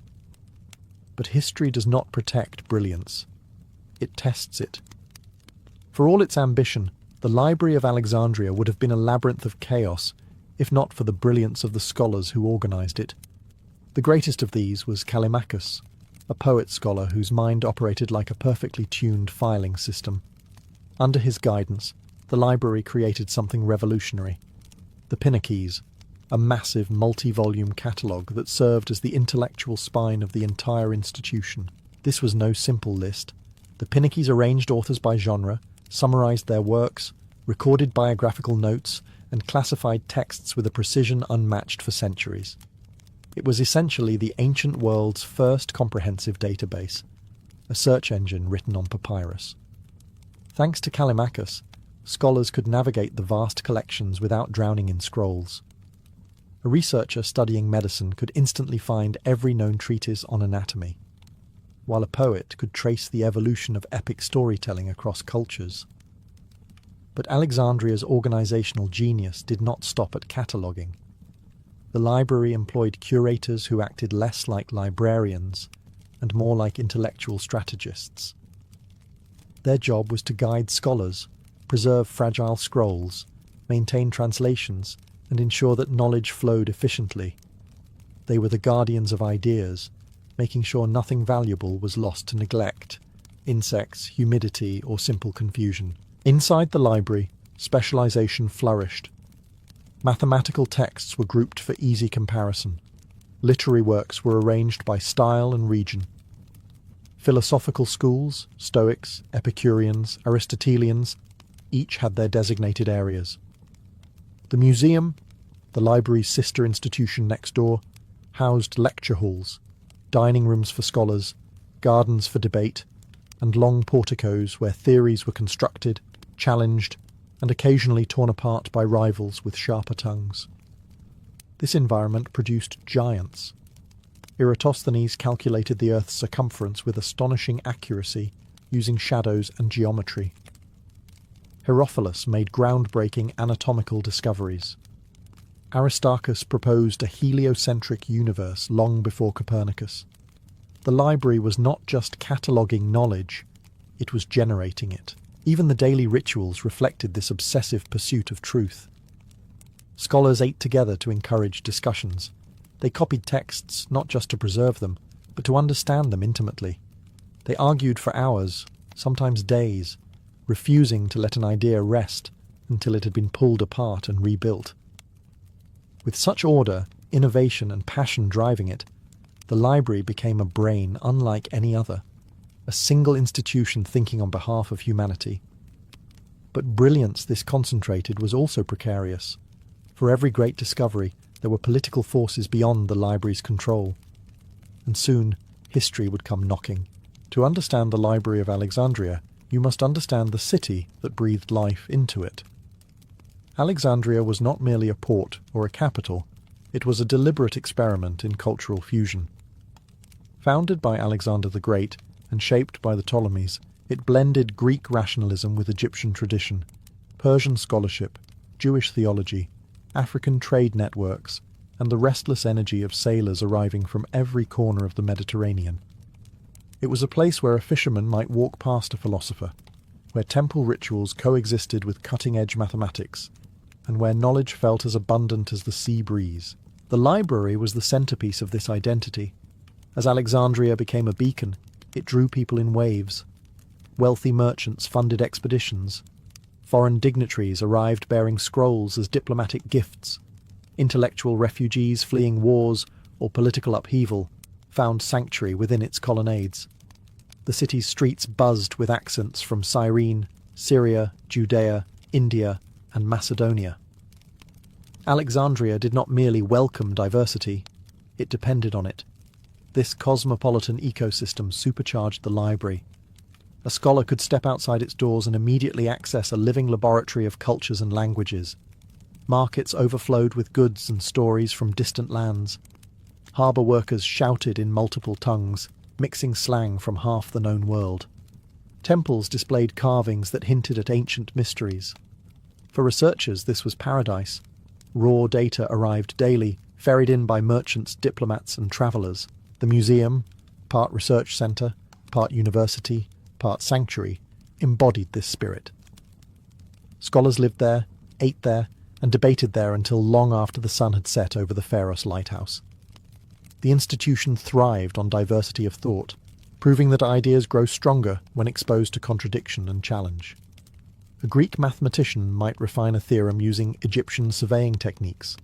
But history does not protect brilliance. It tests it. For all its ambition, the Library of Alexandria would have been a labyrinth of chaos, if not for the brilliance of the scholars who organised it. The greatest of these was Callimachus, a poet-scholar whose mind operated like a perfectly tuned filing system. Under his guidance, the library created something revolutionary: the Pinakies, a massive multi-volume catalogue that served as the intellectual spine of the entire institution. This was no simple list. The Pinnakies arranged authors by genre, summarised their works, recorded biographical notes, and classified texts with a precision unmatched for centuries. It was essentially the ancient world's first comprehensive database, a search engine written on papyrus. Thanks to Callimachus, scholars could navigate the vast collections without drowning in scrolls. A researcher studying medicine could instantly find every known treatise on anatomy, while a poet could trace the evolution of epic storytelling across cultures. But Alexandria's organizational genius did not stop at cataloguing. The library employed curators who acted less like librarians and more like intellectual strategists. Their job was to guide scholars, preserve fragile scrolls, maintain translations, and ensure that knowledge flowed efficiently. They were the guardians of ideas, making sure nothing valuable was lost to neglect, insects, humidity, or simple confusion. Inside the library, specialization flourished. Mathematical texts were grouped for easy comparison. Literary works were arranged by style and region. Philosophical schools, Stoics, Epicureans, Aristotelians, each had their designated areas. The museum, the library's sister institution next door, housed lecture halls, dining rooms for scholars, gardens for debate, and long porticos where theories were constructed, challenged, and occasionally torn apart by rivals with sharper tongues. This environment produced giants. Eratosthenes calculated the Earth's circumference with astonishing accuracy using shadows and geometry. Herophilus made groundbreaking anatomical discoveries. Aristarchus proposed a heliocentric universe long before Copernicus. The library was not just cataloguing knowledge, it was generating it. Even the daily rituals reflected this obsessive pursuit of truth. Scholars ate together to encourage discussions. They copied texts not just to preserve them, but to understand them intimately. They argued for hours, sometimes days, refusing to let an idea rest until it had been pulled apart and rebuilt. With such order, innovation, and passion driving it, the library became a brain unlike any other, a single institution thinking on behalf of humanity. But brilliance this concentrated was also precarious. For every great discovery, there were political forces beyond the library's control. And soon, history would come knocking. To understand the Library of Alexandria, you must understand the city that breathed life into it. Alexandria was not merely a port or a capital, it was a deliberate experiment in cultural fusion. Founded by Alexander the Great and shaped by the Ptolemies, it blended Greek rationalism with Egyptian tradition, Persian scholarship, Jewish theology, African trade networks, and the restless energy of sailors arriving from every corner of the Mediterranean. It was a place where a fisherman might walk past a philosopher, where temple rituals coexisted with cutting-edge mathematics, and where knowledge felt as abundant as the sea breeze. The library was the centerpiece of this identity. As Alexandria became a beacon, it drew people in waves. Wealthy merchants funded expeditions. Foreign dignitaries arrived bearing scrolls as diplomatic gifts. Intellectual refugees fleeing wars or political upheaval found sanctuary within its colonnades. The city's streets buzzed with accents from Cyrene, Syria, Judea, India, and Macedonia. Alexandria did not merely welcome diversity, it depended on it. This cosmopolitan ecosystem supercharged the library. A scholar could step outside its doors and immediately access a living laboratory of cultures and languages. Markets overflowed with goods and stories from distant lands. Harbour workers shouted in multiple tongues, mixing slang from half the known world. Temples displayed carvings that hinted at ancient mysteries. For researchers, this was paradise. Raw data arrived daily, ferried in by merchants, diplomats, and travellers. The museum, part research centre, part university, part sanctuary, embodied this spirit. Scholars lived there, ate there, and debated there until long after the sun had set over the Pharos lighthouse. The institution thrived on diversity of thought, proving that ideas grow stronger when exposed to contradiction and challenge. A Greek mathematician might refine a theorem using Egyptian surveying techniques.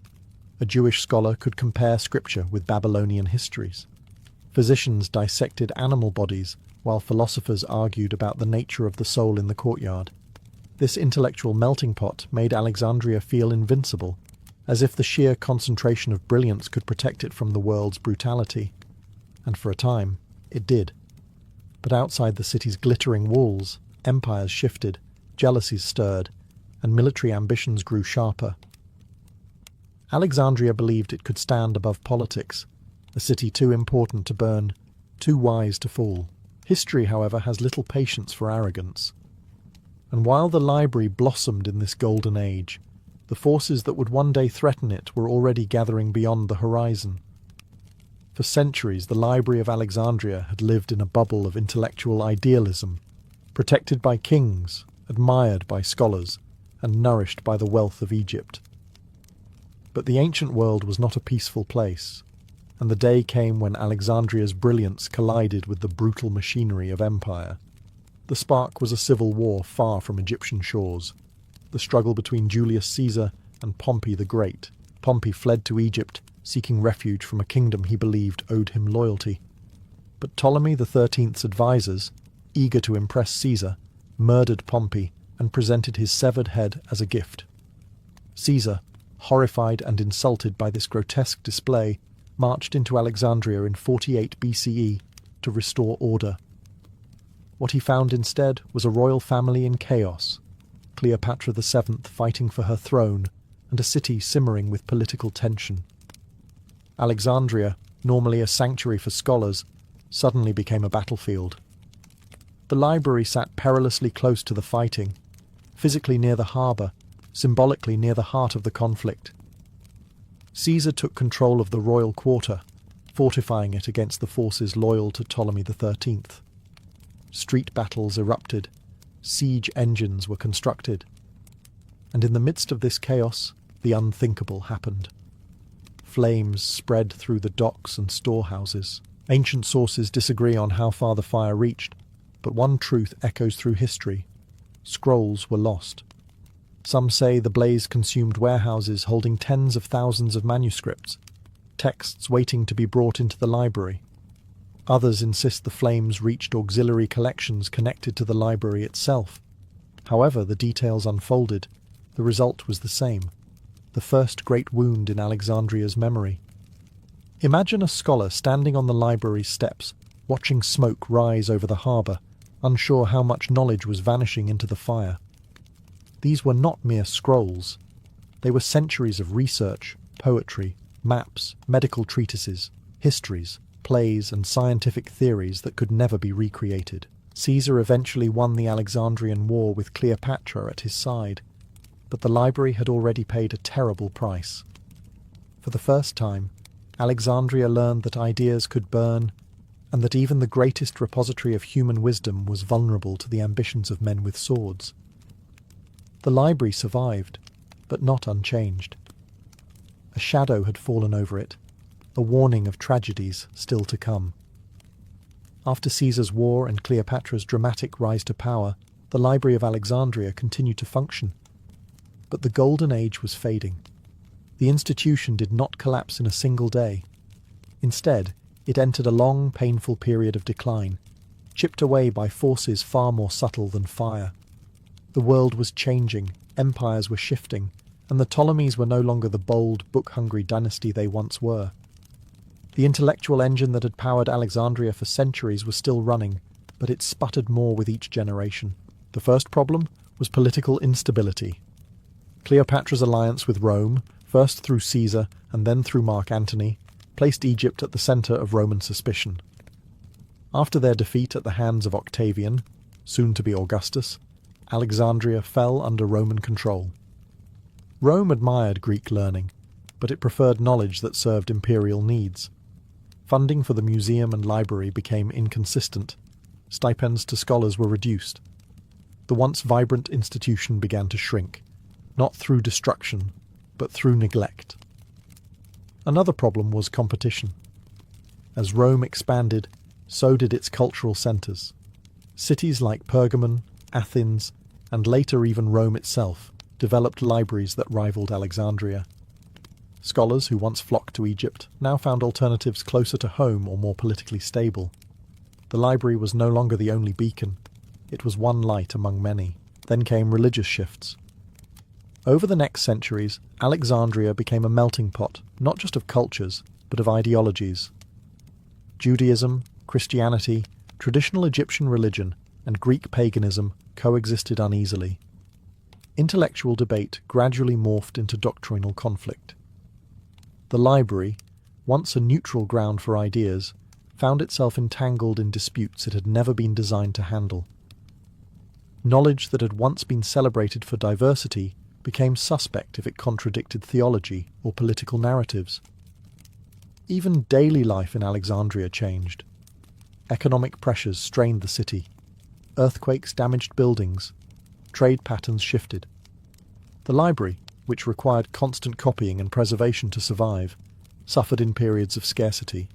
A Jewish scholar could compare scripture with Babylonian histories. Physicians dissected animal bodies, while philosophers argued about the nature of the soul in the courtyard. This intellectual melting pot made Alexandria feel invincible, as if the sheer concentration of brilliance could protect it from the world's brutality. And for a time, it did. But outside the city's glittering walls, empires shifted, jealousies stirred, and military ambitions grew sharper. Alexandria believed it could stand above politics, a city too important to burn, too wise to fall. History, however, has little patience for arrogance. And while the library blossomed in this golden age, the forces that would one day threaten it were already gathering beyond the horizon. For centuries, the Library of Alexandria had lived in a bubble of intellectual idealism, protected by kings, admired by scholars, and nourished by the wealth of Egypt. But the ancient world was not a peaceful place, and the day came when Alexandria's brilliance collided with the brutal machinery of empire. The spark was a civil war far from Egyptian shores, the struggle between Julius Caesar and Pompey the Great. Pompey fled to Egypt, seeking refuge from a kingdom he believed owed him loyalty. But Ptolemy XIII's advisors, eager to impress Caesar, murdered Pompey and presented his severed head as a gift. Caesar, horrified and insulted by this grotesque display, marched into Alexandria in 48 BCE to restore order. What he found instead was a royal family in chaos, Cleopatra VII fighting for her throne, and a city simmering with political tension. Alexandria, normally a sanctuary for scholars, suddenly became a battlefield. The library sat perilously close to the fighting, physically near the harbour, symbolically near the heart of the conflict. Caesar took control of the royal quarter, fortifying it against the forces loyal to Ptolemy XIII. Street battles erupted, siege engines were constructed, and in the midst of this chaos, the unthinkable happened. Flames spread through the docks and storehouses. Ancient sources disagree on how far the fire reached, but one truth echoes through history. Scrolls were lost. Some say the blaze consumed warehouses holding tens of thousands of manuscripts, texts waiting to be brought into the library. Others insist the flames reached auxiliary collections connected to the library itself. However the details unfolded, the result was the same: the first great wound in Alexandria's memory. Imagine a scholar standing on the library's steps, watching smoke rise over the harbour, unsure how much knowledge was vanishing into the fire. These were not mere scrolls. They were centuries of research, poetry, maps, medical treatises, histories, plays, and scientific theories that could never be recreated. Caesar eventually won the Alexandrian War with Cleopatra at his side, but the library had already paid a terrible price. For the first time, Alexandria learned that ideas could burn, and that even the greatest repository of human wisdom was vulnerable to the ambitions of men with swords. The library survived, but not unchanged. A shadow had fallen over it, a warning of tragedies still to come. After Caesar's war and Cleopatra's dramatic rise to power, the Library of Alexandria continued to function. But the golden age was fading. The institution did not collapse in a single day. Instead, it entered a long, painful period of decline, chipped away by forces far more subtle than fire. The world was changing, empires were shifting, and the Ptolemies were no longer the bold, book-hungry dynasty they once were. The intellectual engine that had powered Alexandria for centuries was still running, but it sputtered more with each generation. The first problem was political instability. Cleopatra's alliance with Rome, first through Caesar and then through Mark Antony, placed Egypt at the centre of Roman suspicion. After their defeat at the hands of Octavian, soon to be Augustus, Alexandria fell under Roman control. Rome admired Greek learning, but it preferred knowledge that served imperial needs. Funding for the museum and library became inconsistent. Stipends to scholars were reduced. The once vibrant institution began to shrink, not through destruction, but through neglect. Another problem was competition. As Rome expanded, so did its cultural centres. Cities like Pergamon, Athens, and later even Rome itself developed libraries that rivaled Alexandria. Scholars who once flocked to Egypt now found alternatives closer to home or more politically stable. The library was no longer the only beacon. It was one light among many. Then came religious shifts. Over the next centuries, Alexandria became a melting pot, not just of cultures, but of ideologies. Judaism, Christianity, traditional Egyptian religion, and Greek paganism coexisted uneasily. Intellectual debate gradually morphed into doctrinal conflict. The library, once a neutral ground for ideas, found itself entangled in disputes it had never been designed to handle. Knowledge that had once been celebrated for diversity became suspect if it contradicted theology or political narratives. Even daily life in Alexandria changed. Economic pressures strained the city. Earthquakes damaged buildings. Trade patterns shifted. The library, which required constant copying and preservation to survive, suffered in periods of scarcity.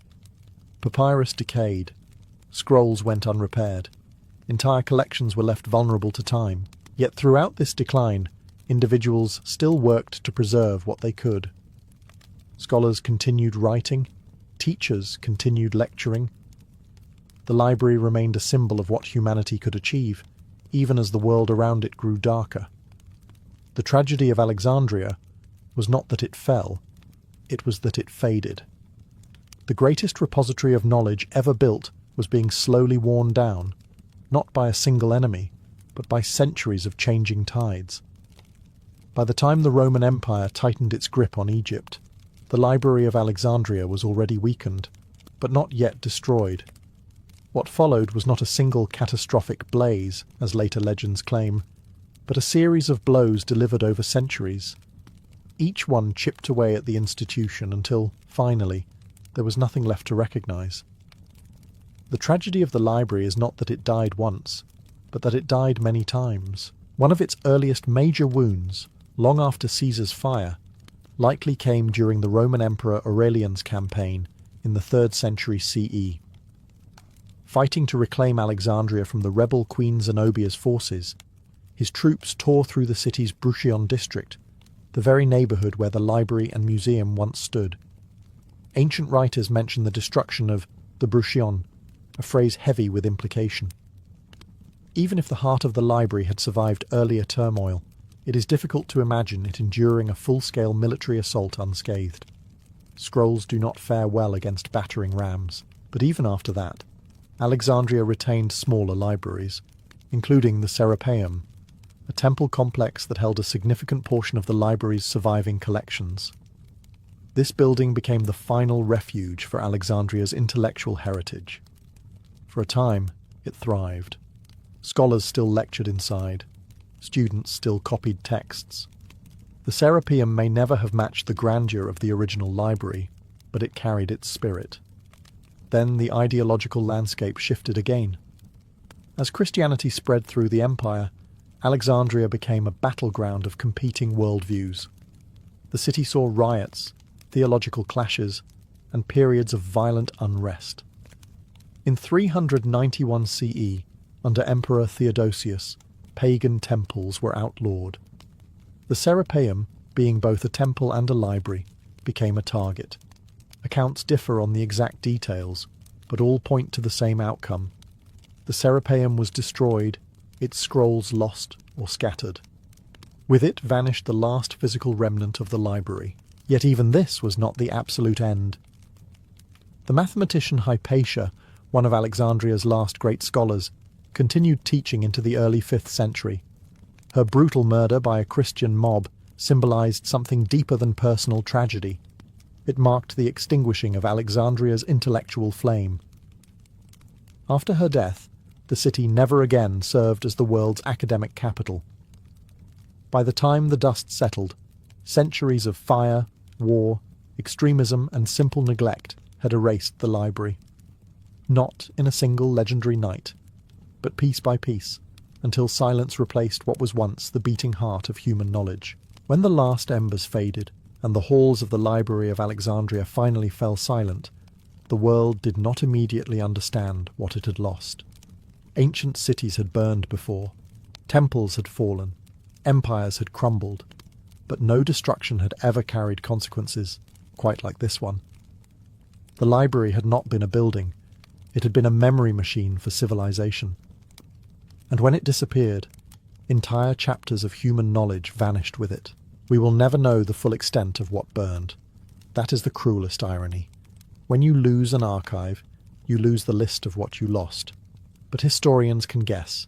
Papyrus decayed. Scrolls went unrepaired. Entire collections were left vulnerable to time. Yet throughout this decline, individuals still worked to preserve what they could. Scholars continued writing. Teachers continued lecturing. The library remained a symbol of what humanity could achieve, even as the world around it grew darker. The tragedy of Alexandria was not that it fell, it was that it faded. The greatest repository of knowledge ever built was being slowly worn down, not by a single enemy, but by centuries of changing tides. By the time the Roman Empire tightened its grip on Egypt, the Library of Alexandria was already weakened, but not yet destroyed. What followed was not a single catastrophic blaze, as later legends claim, but a series of blows delivered over centuries. Each one chipped away at the institution until, finally, there was nothing left to recognize. The tragedy of the library is not that it died once, but that it died many times. One of its earliest major wounds, long after Caesar's fire, likely came during the Roman Emperor Aurelian's campaign in the 3rd century CE. Fighting to reclaim Alexandria from the rebel Queen Zenobia's forces, his troops tore through the city's Bruchion district, the very neighbourhood where the library and museum once stood. Ancient writers mention the destruction of the Bruchion, a phrase heavy with implication. Even if the heart of the library had survived earlier turmoil, it is difficult to imagine it enduring a full-scale military assault unscathed. Scrolls do not fare well against battering rams, but even after that, Alexandria retained smaller libraries, including the Serapeum, a temple complex that held a significant portion of the library's surviving collections. This building became the final refuge for Alexandria's intellectual heritage. For a time, it thrived. Scholars still lectured inside. Students still copied texts. The Serapeum may never have matched the grandeur of the original library, but it carried its spirit. Then the ideological landscape shifted again. As Christianity spread through the empire, Alexandria became a battleground of competing worldviews. The city saw riots, theological clashes, and periods of violent unrest. In 391 CE, under Emperor Theodosius, pagan temples were outlawed. The Serapeum, being both a temple and a library, became a target. Accounts differ on the exact details, but all point to the same outcome. The Serapeum was destroyed, its scrolls lost or scattered. With it vanished the last physical remnant of the library. Yet even this was not the absolute end. The mathematician Hypatia, one of Alexandria's last great scholars, continued teaching into the early 5th century. Her brutal murder by a Christian mob symbolized something deeper than personal tragedy. It marked the extinguishing of Alexandria's intellectual flame. After her death, the city never again served as the world's academic capital. By the time the dust settled, centuries of fire, war, extremism, and simple neglect had erased the library. Not in a single legendary night, but piece by piece, until silence replaced what was once the beating heart of human knowledge. When the last embers faded, and the halls of the Library of Alexandria finally fell silent, the world did not immediately understand what it had lost. Ancient cities had burned before, temples had fallen, empires had crumbled, but no destruction had ever carried consequences. quite like this one. The library had not been a building, it had been a memory machine for civilization. And when it disappeared, entire chapters of human knowledge vanished with it. We will never know the full extent of what burned. That is the cruelest irony. When you lose an archive, you lose the list of what you lost. But historians can guess.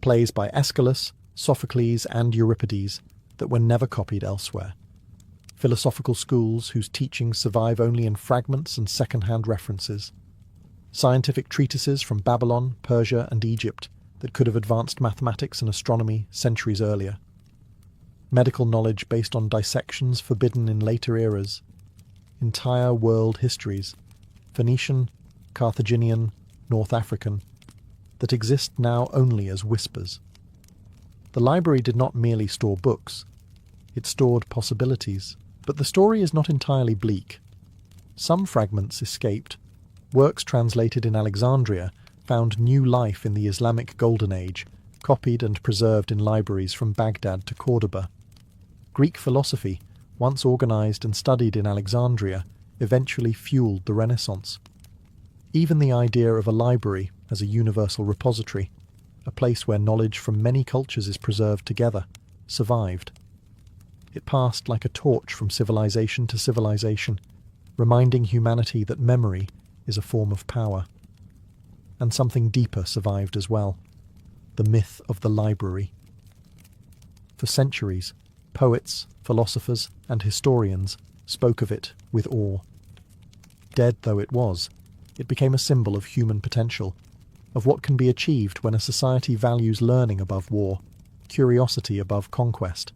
Plays by Aeschylus, Sophocles and Euripides that were never copied elsewhere. Philosophical schools whose teachings survive only in fragments and second-hand references. Scientific treatises from Babylon, Persia and Egypt that could have advanced mathematics and astronomy centuries earlier. Medical knowledge based on dissections forbidden in later eras. Entire world histories, Phoenician, Carthaginian, North African, that exist now only as whispers. The library did not merely store books, it stored possibilities. But the story is not entirely bleak. Some fragments escaped. Works translated in Alexandria found new life in the Islamic Golden Age, copied and preserved in libraries from Baghdad to Cordoba. Greek philosophy, once organized and studied in Alexandria, eventually fueled the Renaissance. Even the idea of a library as a universal repository, a place where knowledge from many cultures is preserved together, survived. It passed like a torch from civilization to civilization, reminding humanity that memory is a form of power. And something deeper survived as well, the myth of the library. For centuries, poets, philosophers, and historians spoke of it with awe. Dead though it was, it became a symbol of human potential, of what can be achieved when a society values learning above war, curiosity above conquest.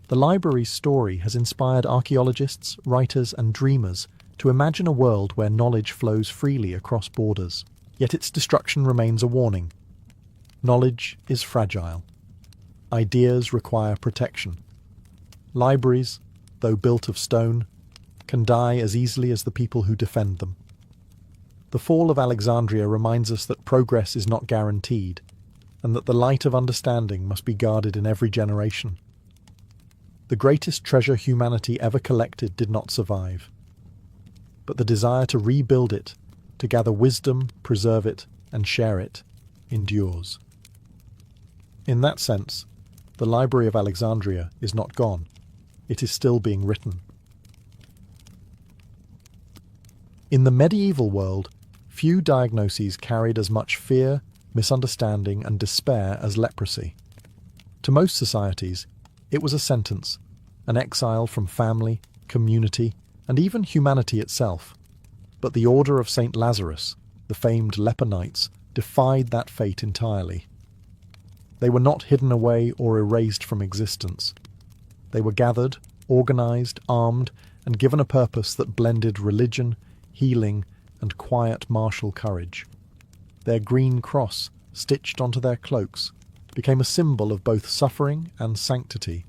The library's story has inspired archaeologists, writers, and dreamers to imagine a world where knowledge flows freely across borders. Yet its destruction remains a warning. Knowledge is fragile. Ideas require protection. Libraries, though built of stone, can die as easily as the people who defend them. The fall of Alexandria reminds us that progress is not guaranteed, and that the light of understanding must be guarded in every generation. The greatest treasure humanity ever collected did not survive. But the desire to rebuild it, to gather wisdom, preserve it, and share it, endures. In that sense, the Library of Alexandria is not gone. It is still being written. In the medieval world, few diagnoses carried as much fear, misunderstanding, and despair as leprosy. To most societies, it was a sentence, an exile from family, community, and even humanity itself. But the Order of St. Lazarus, the famed leper knights, defied that fate entirely. They were not hidden away or erased from existence. They were gathered, organized, armed, and given a purpose that blended religion, healing, and quiet martial courage. Their green cross, stitched onto their cloaks, became a symbol of both suffering and sanctity,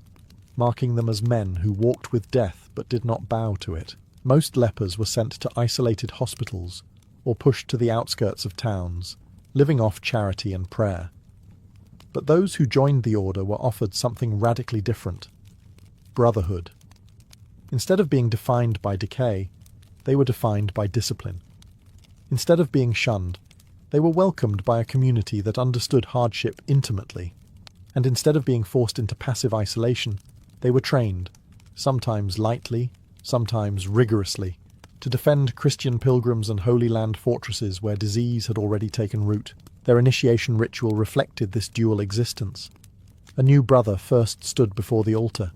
marking them as men who walked with death but did not bow to it. Most lepers were sent to isolated hospitals or pushed to the outskirts of towns, living off charity and prayer. But those who joined the order were offered something radically different: brotherhood. Instead of being defined by decay, they were defined by discipline. Instead of being shunned, they were welcomed by a community that understood hardship intimately. And instead of being forced into passive isolation, they were trained, sometimes lightly, sometimes rigorously, to defend Christian pilgrims and Holy Land fortresses where disease had already taken root. Their initiation ritual reflected this dual existence. A new brother first stood before the altar,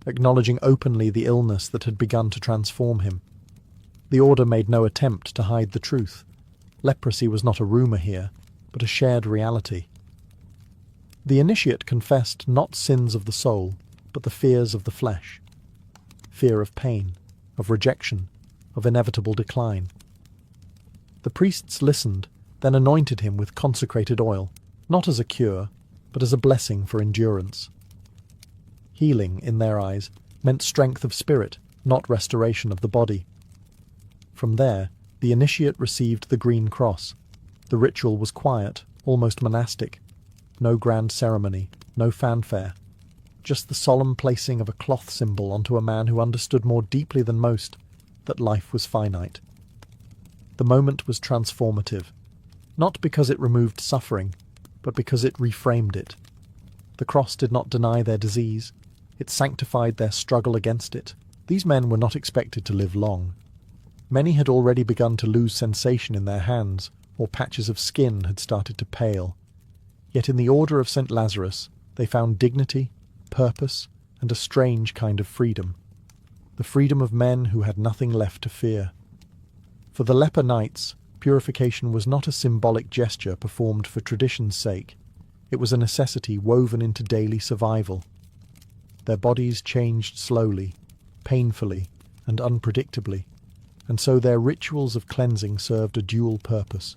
acknowledging openly the illness that had begun to transform him. The order made no attempt to hide the truth. Leprosy was not a rumour here, but a shared reality. The initiate confessed not sins of the soul, but the fears of the flesh. Fear of pain, of rejection, of inevitable decline. The priests listened, then anointed him with consecrated oil, not as a cure, but as a blessing for endurance. Healing, in their eyes, meant strength of spirit, not restoration of the body. From there, the initiate received the green cross. The ritual was quiet, almost monastic. No grand ceremony, no fanfare. just the solemn placing of a cloth symbol onto a man who understood more deeply than most that life was finite. The moment was transformative, not because it removed suffering, but because it reframed it. The cross did not deny their disease, it sanctified their struggle against it. These men were not expected to live long. Many had already begun to lose sensation in their hands, or patches of skin had started to pale. Yet in the order of St. Lazarus, they found dignity, purpose, and a strange kind of freedom. The freedom of men who had nothing left to fear. For the leper knights, purification was not a symbolic gesture performed for tradition's sake. It was a necessity woven into daily survival. Their bodies changed slowly, painfully, and unpredictably, and so their rituals of cleansing served a dual purpose: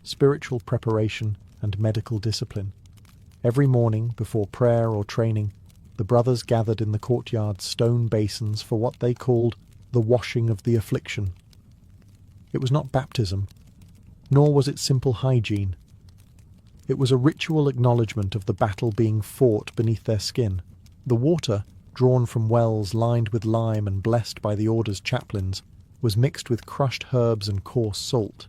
spiritual preparation and medical discipline. Every morning, before prayer or training, the brothers gathered in the courtyard's stone basins for what they called the washing of the affliction. It was not baptism, nor was it simple hygiene. It was a ritual acknowledgement of the battle being fought beneath their skin. The water, drawn from wells lined with lime and blessed by the order's chaplains, was mixed with crushed herbs and coarse salt.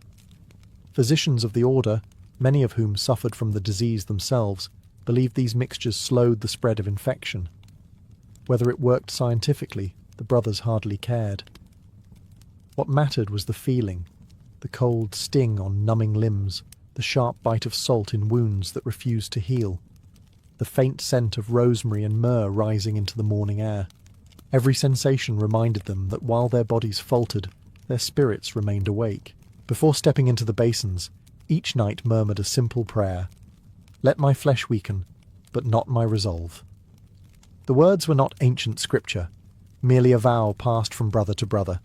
Physicians of the order, many of whom suffered from the disease themselves, believed these mixtures slowed the spread of infection. Whether it worked scientifically, the brothers hardly cared. What mattered was the feeling, the cold sting on numbing limbs, the sharp bite of salt in wounds that refused to heal, the faint scent of rosemary and myrrh rising into the morning air. Every sensation reminded them that while their bodies faltered, their spirits remained awake. Before stepping into the basins, each knight murmured a simple prayer: "Let my flesh weaken, but not my resolve." The words were not ancient scripture, merely a vow passed from brother to brother.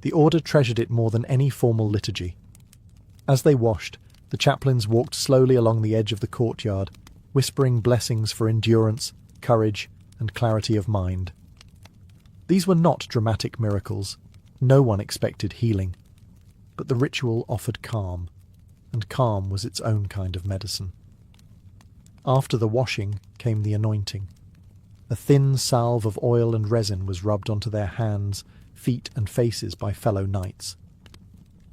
The order treasured it more than any formal liturgy. As they washed, the chaplains walked slowly along the edge of the courtyard, whispering blessings for endurance, courage, and clarity of mind. These were not dramatic miracles. No one expected healing. But the ritual offered calm, and calm was its own kind of medicine. After the washing came the anointing. A thin salve of oil and resin was rubbed onto their hands, feet, and faces by fellow knights.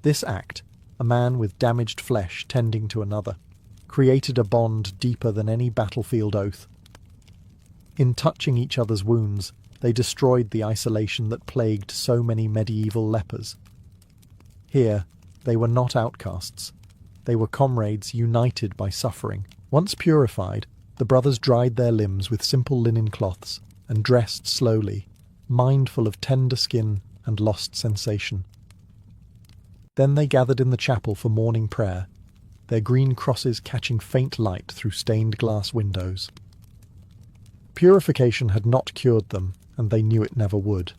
This act, a man with damaged flesh tending to another, created a bond deeper than any battlefield oath. In touching each other's wounds, they destroyed the isolation that plagued so many medieval lepers. Here, they were not outcasts. They were comrades united by suffering. Once purified, the brothers dried their limbs with simple linen cloths and dressed slowly, mindful of tender skin and lost sensation. Then they gathered in the chapel for morning prayer, their green crosses catching faint light through stained glass windows. Purification had not cured them, and they knew it never would,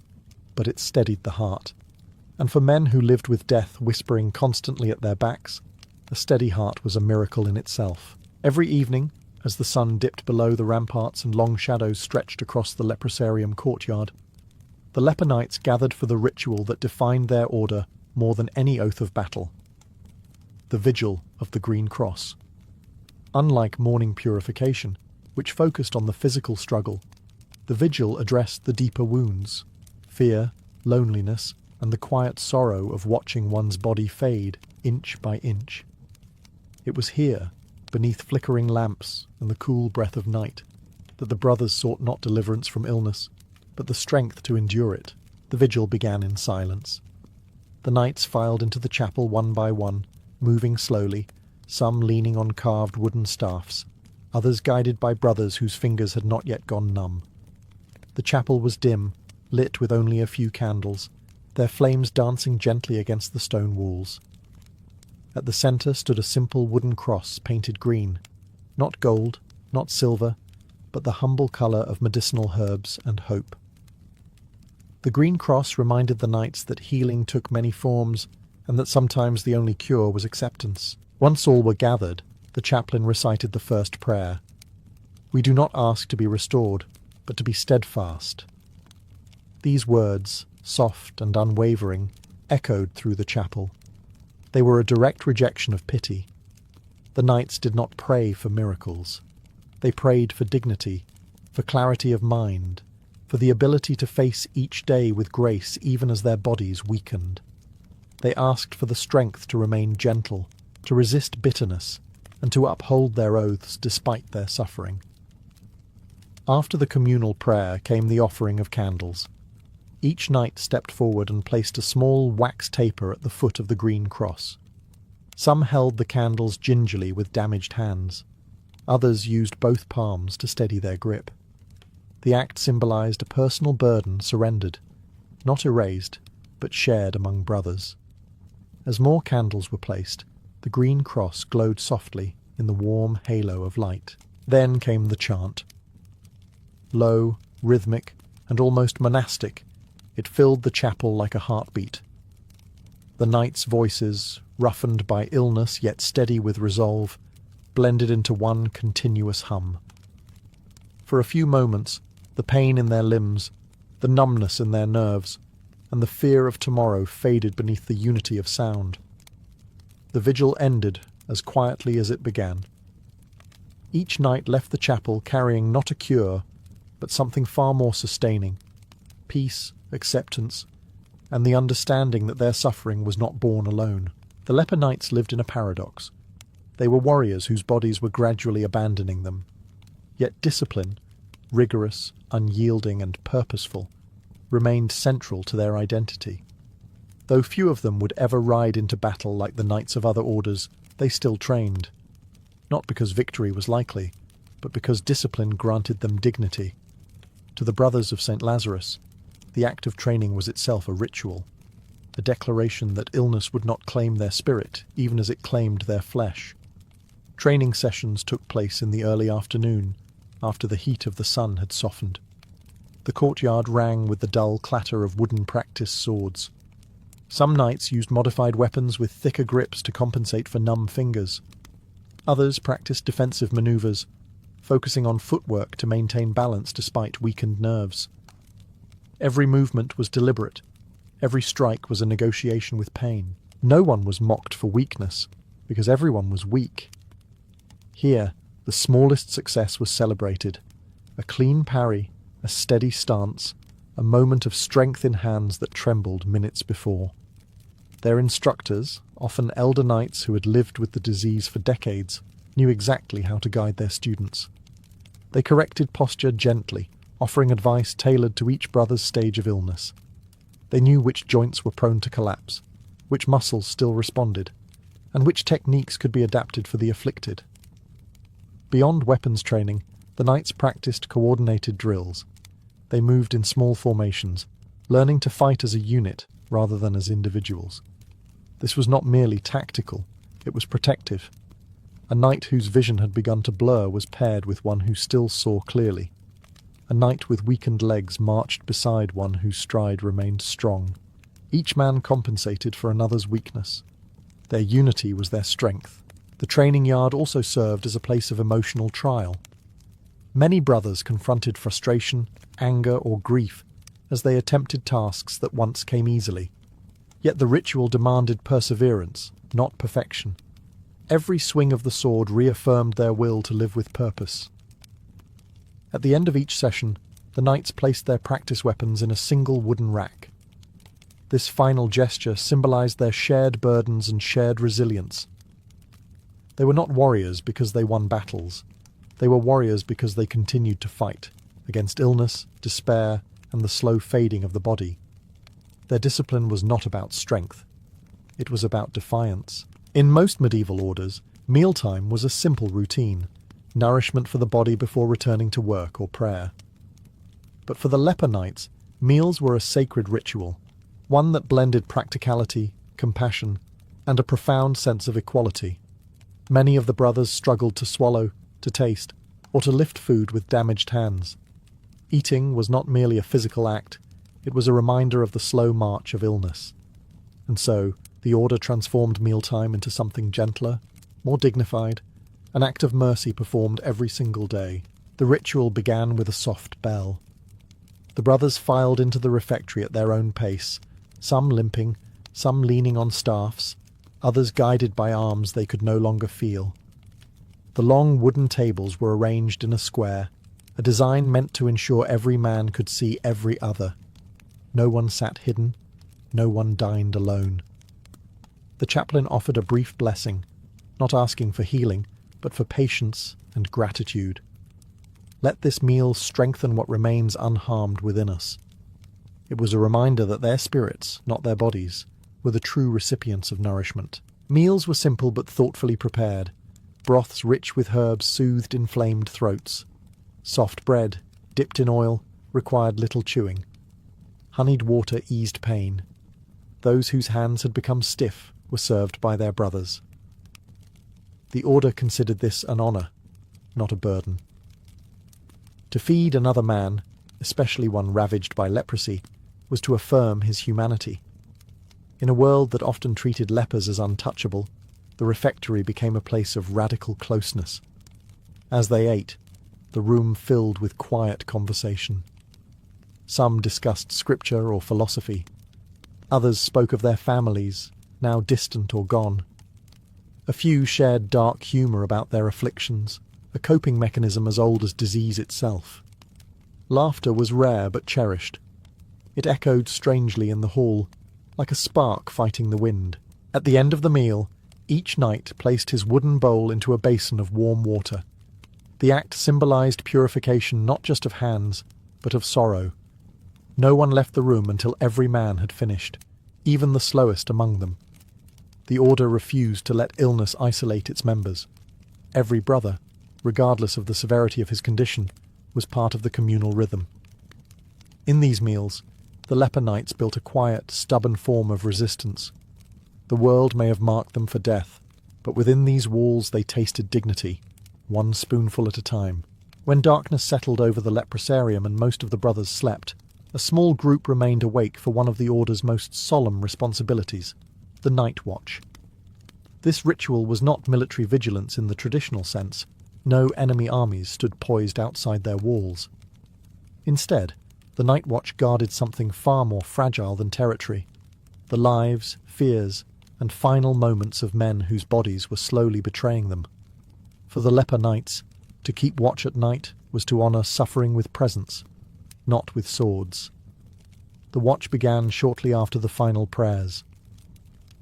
but it steadied the heart. And for men who lived with death whispering constantly at their backs, a steady heart was a miracle in itself. Every evening, as the sun dipped below the ramparts and long shadows stretched across the leprosarium courtyard, the leper knights gathered for the ritual that defined their order more than any oath of battle: the vigil of the Green Cross. Unlike morning purification, which focused on the physical struggle, the vigil addressed the deeper wounds: fear, loneliness, and the quiet sorrow of watching one's body fade inch by inch. It was here, beneath flickering lamps and the cool breath of night, that the brothers sought not deliverance from illness, but the strength to endure it. The vigil began in silence. The knights filed into the chapel one by one, moving slowly, some leaning on carved wooden staffs, others guided by brothers whose fingers had not yet gone numb. The chapel was dim, lit with only a few candles, their flames dancing gently against the stone walls. At the centre stood a simple wooden cross painted green, not gold, not silver, but the humble colour of medicinal herbs and hope. The green cross reminded the knights that healing took many forms, and that sometimes the only cure was acceptance. Once all were gathered, the chaplain recited the first prayer: "We do not ask to be restored, but to be steadfast." These words, soft and unwavering, echoed through the chapel. They were a direct rejection of pity. The knights did not pray for miracles. They prayed for dignity, for clarity of mind, for the ability to face each day with grace even as their bodies weakened. They asked for the strength to remain gentle, to resist bitterness, and to uphold their oaths despite their suffering. After the communal prayer came the offering of candles. Each knight stepped forward and placed a small wax taper at the foot of the green cross. Some held the candles gingerly with damaged hands. Others used both palms to steady their grip. The act symbolized a personal burden surrendered, not erased, but shared among brothers. As more candles were placed, the green cross glowed softly in the warm halo of light. Then came the chant. Low, rhythmic, and almost monastic, it filled the chapel like a heartbeat. The knights' voices, roughened by illness yet steady with resolve, blended into one continuous hum. For a few moments, the pain in their limbs, the numbness in their nerves, and the fear of tomorrow faded beneath the unity of sound. The vigil ended as quietly as it began. Each knight left the chapel carrying not a cure, but something far more sustaining: peace, acceptance, and the understanding that their suffering was not borne alone. The leper knights lived in a paradox. They were warriors whose bodies were gradually abandoning them. Yet discipline, rigorous, unyielding, and purposeful, remained central to their identity. Though few of them would ever ride into battle like the knights of other orders, they still trained. Not because victory was likely, but because discipline granted them dignity. To the brothers of St. Lazarus, the act of training was itself a ritual, a declaration that illness would not claim their spirit even as it claimed their flesh. Training sessions took place in the early afternoon, after the heat of the sun had softened. The courtyard rang with the dull clatter of wooden practice swords. Some knights used modified weapons with thicker grips to compensate for numb fingers. Others practiced defensive maneuvers, focusing on footwork to maintain balance despite weakened nerves. Every movement was deliberate. Every strike was a negotiation with pain. No one was mocked for weakness, because everyone was weak. Here, the smallest success was celebrated. A clean parry, a steady stance, a moment of strength in hands that trembled minutes before. Their instructors, often elder knights who had lived with the disease for decades, knew exactly how to guide their students. They corrected posture gently, offering advice tailored to each brother's stage of illness. They knew which joints were prone to collapse, which muscles still responded, and which techniques could be adapted for the afflicted. Beyond weapons training, the knights practiced coordinated drills. They moved in small formations, learning to fight as a unit rather than as individuals. This was not merely tactical, it was protective. A knight whose vision had begun to blur was paired with one who still saw clearly. A knight with weakened legs marched beside one whose stride remained strong. Each man compensated for another's weakness. Their unity was their strength. The training yard also served as a place of emotional trial. Many brothers confronted frustration, anger, or grief as they attempted tasks that once came easily. Yet the ritual demanded perseverance, not perfection. Every swing of the sword reaffirmed their will to live with purpose. At the end of each session, the knights placed their practice weapons in a single wooden rack. This final gesture symbolized their shared burdens and shared resilience. They were not warriors because they won battles. They were warriors because they continued to fight against illness, despair, and the slow fading of the body. Their discipline was not about strength. It was about defiance. In most medieval orders, mealtime was a simple routine, nourishment for the body before returning to work or prayer. But for the leper knights, meals were a sacred ritual, one that blended practicality, compassion, and a profound sense of equality. Many of the brothers struggled to swallow, to taste, or to lift food with damaged hands. Eating was not merely a physical act, it was a reminder of the slow march of illness. And so, the order transformed mealtime into something gentler, more dignified, an act of mercy performed every single day. The ritual began with a soft bell. The brothers filed into the refectory at their own pace, some limping, some leaning on staffs, others guided by arms they could no longer feel. The long wooden tables were arranged in a square, a design meant to ensure every man could see every other. No one sat hidden, no one dined alone. The chaplain offered a brief blessing, not asking for healing, but for patience and gratitude. Let this meal strengthen what remains unharmed within us. It was a reminder that their spirits, not their bodies, were the true recipients of nourishment. Meals were simple but thoughtfully prepared. Broths rich with herbs soothed inflamed throats. Soft bread, dipped in oil, required little chewing. Honeyed water eased pain. Those whose hands had become stiff were served by their brothers. The order considered this an honour, not a burden. To feed another man, especially one ravaged by leprosy, was to affirm his humanity. In a world that often treated lepers as untouchable, the refectory became a place of radical closeness. As they ate, the room filled with quiet conversation. Some discussed scripture or philosophy. Others spoke of their families, now distant or gone. A few shared dark humour about their afflictions, a coping mechanism as old as disease itself. Laughter was rare but cherished. It echoed strangely in the hall, like a spark fighting the wind. At the end of the meal, each knight placed his wooden bowl into a basin of warm water. The act symbolised purification not just of hands, but of sorrow. No one left the room until every man had finished, even the slowest among them. The order refused to let illness isolate its members. Every brother, regardless of the severity of his condition, was part of the communal rhythm. In these meals, the leper knights built a quiet, stubborn form of resistance. The world may have marked them for death, but within these walls they tasted dignity, one spoonful at a time. When darkness settled over the leprosarium and most of the brothers slept, a small group remained awake for one of the order's most solemn responsibilities, the night watch. This ritual was not military vigilance in the traditional sense. No enemy armies stood poised outside their walls. Instead, the night watch guarded something far more fragile than territory: the lives, fears, and final moments of men whose bodies were slowly betraying them. For the leper knights, to keep watch at night was to honour suffering with presence, not with swords. The watch began shortly after the final prayers.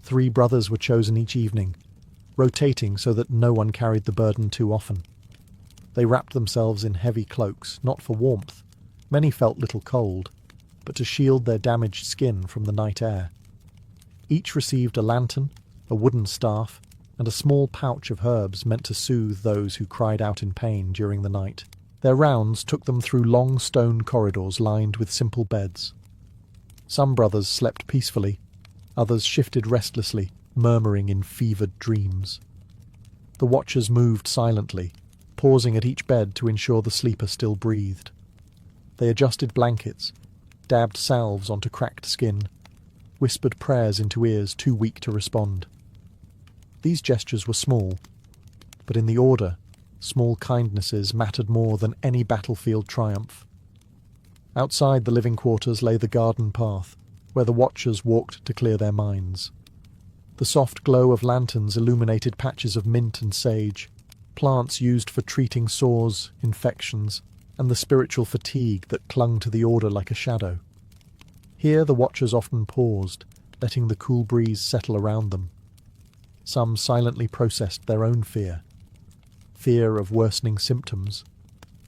3 brothers were chosen each evening, rotating so that no one carried the burden too often. They wrapped themselves in heavy cloaks, not for warmth. Many felt little cold, but to shield their damaged skin from the night air. Each received a lantern, a wooden staff, and a small pouch of herbs meant to soothe those who cried out in pain during the night. Their rounds took them through long stone corridors lined with simple beds. Some brothers slept peacefully, others shifted restlessly, murmuring in fevered dreams. The watchers moved silently, pausing at each bed to ensure the sleeper still breathed. They adjusted blankets, dabbed salves onto cracked skin, whispered prayers into ears too weak to respond. These gestures were small, but in the order, small kindnesses mattered more than any battlefield triumph. Outside the living quarters lay the garden path, where the watchers walked to clear their minds. The soft glow of lanterns illuminated patches of mint and sage, plants used for treating sores, infections, and the spiritual fatigue that clung to the order like a shadow. Here the watchers often paused, letting the cool breeze settle around them. Some silently processed their own fear. Fear of worsening symptoms,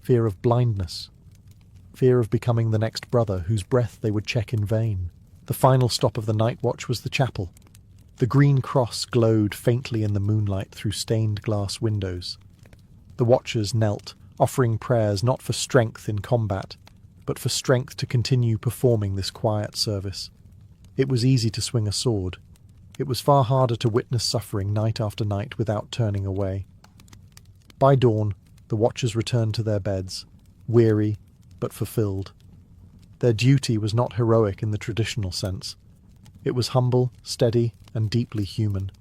fear of blindness, fear of becoming the next brother whose breath they would check in vain. The final stop of the night watch was the chapel. The green cross glowed faintly in the moonlight through stained glass windows. The watchers knelt, offering prayers not for strength in combat, but for strength to continue performing this quiet service. It was easy to swing a sword. It was far harder to witness suffering night after night without turning away. By dawn, the watchers returned to their beds, weary but fulfilled. Their duty was not heroic in the traditional sense. It was humble, steady, and deeply human.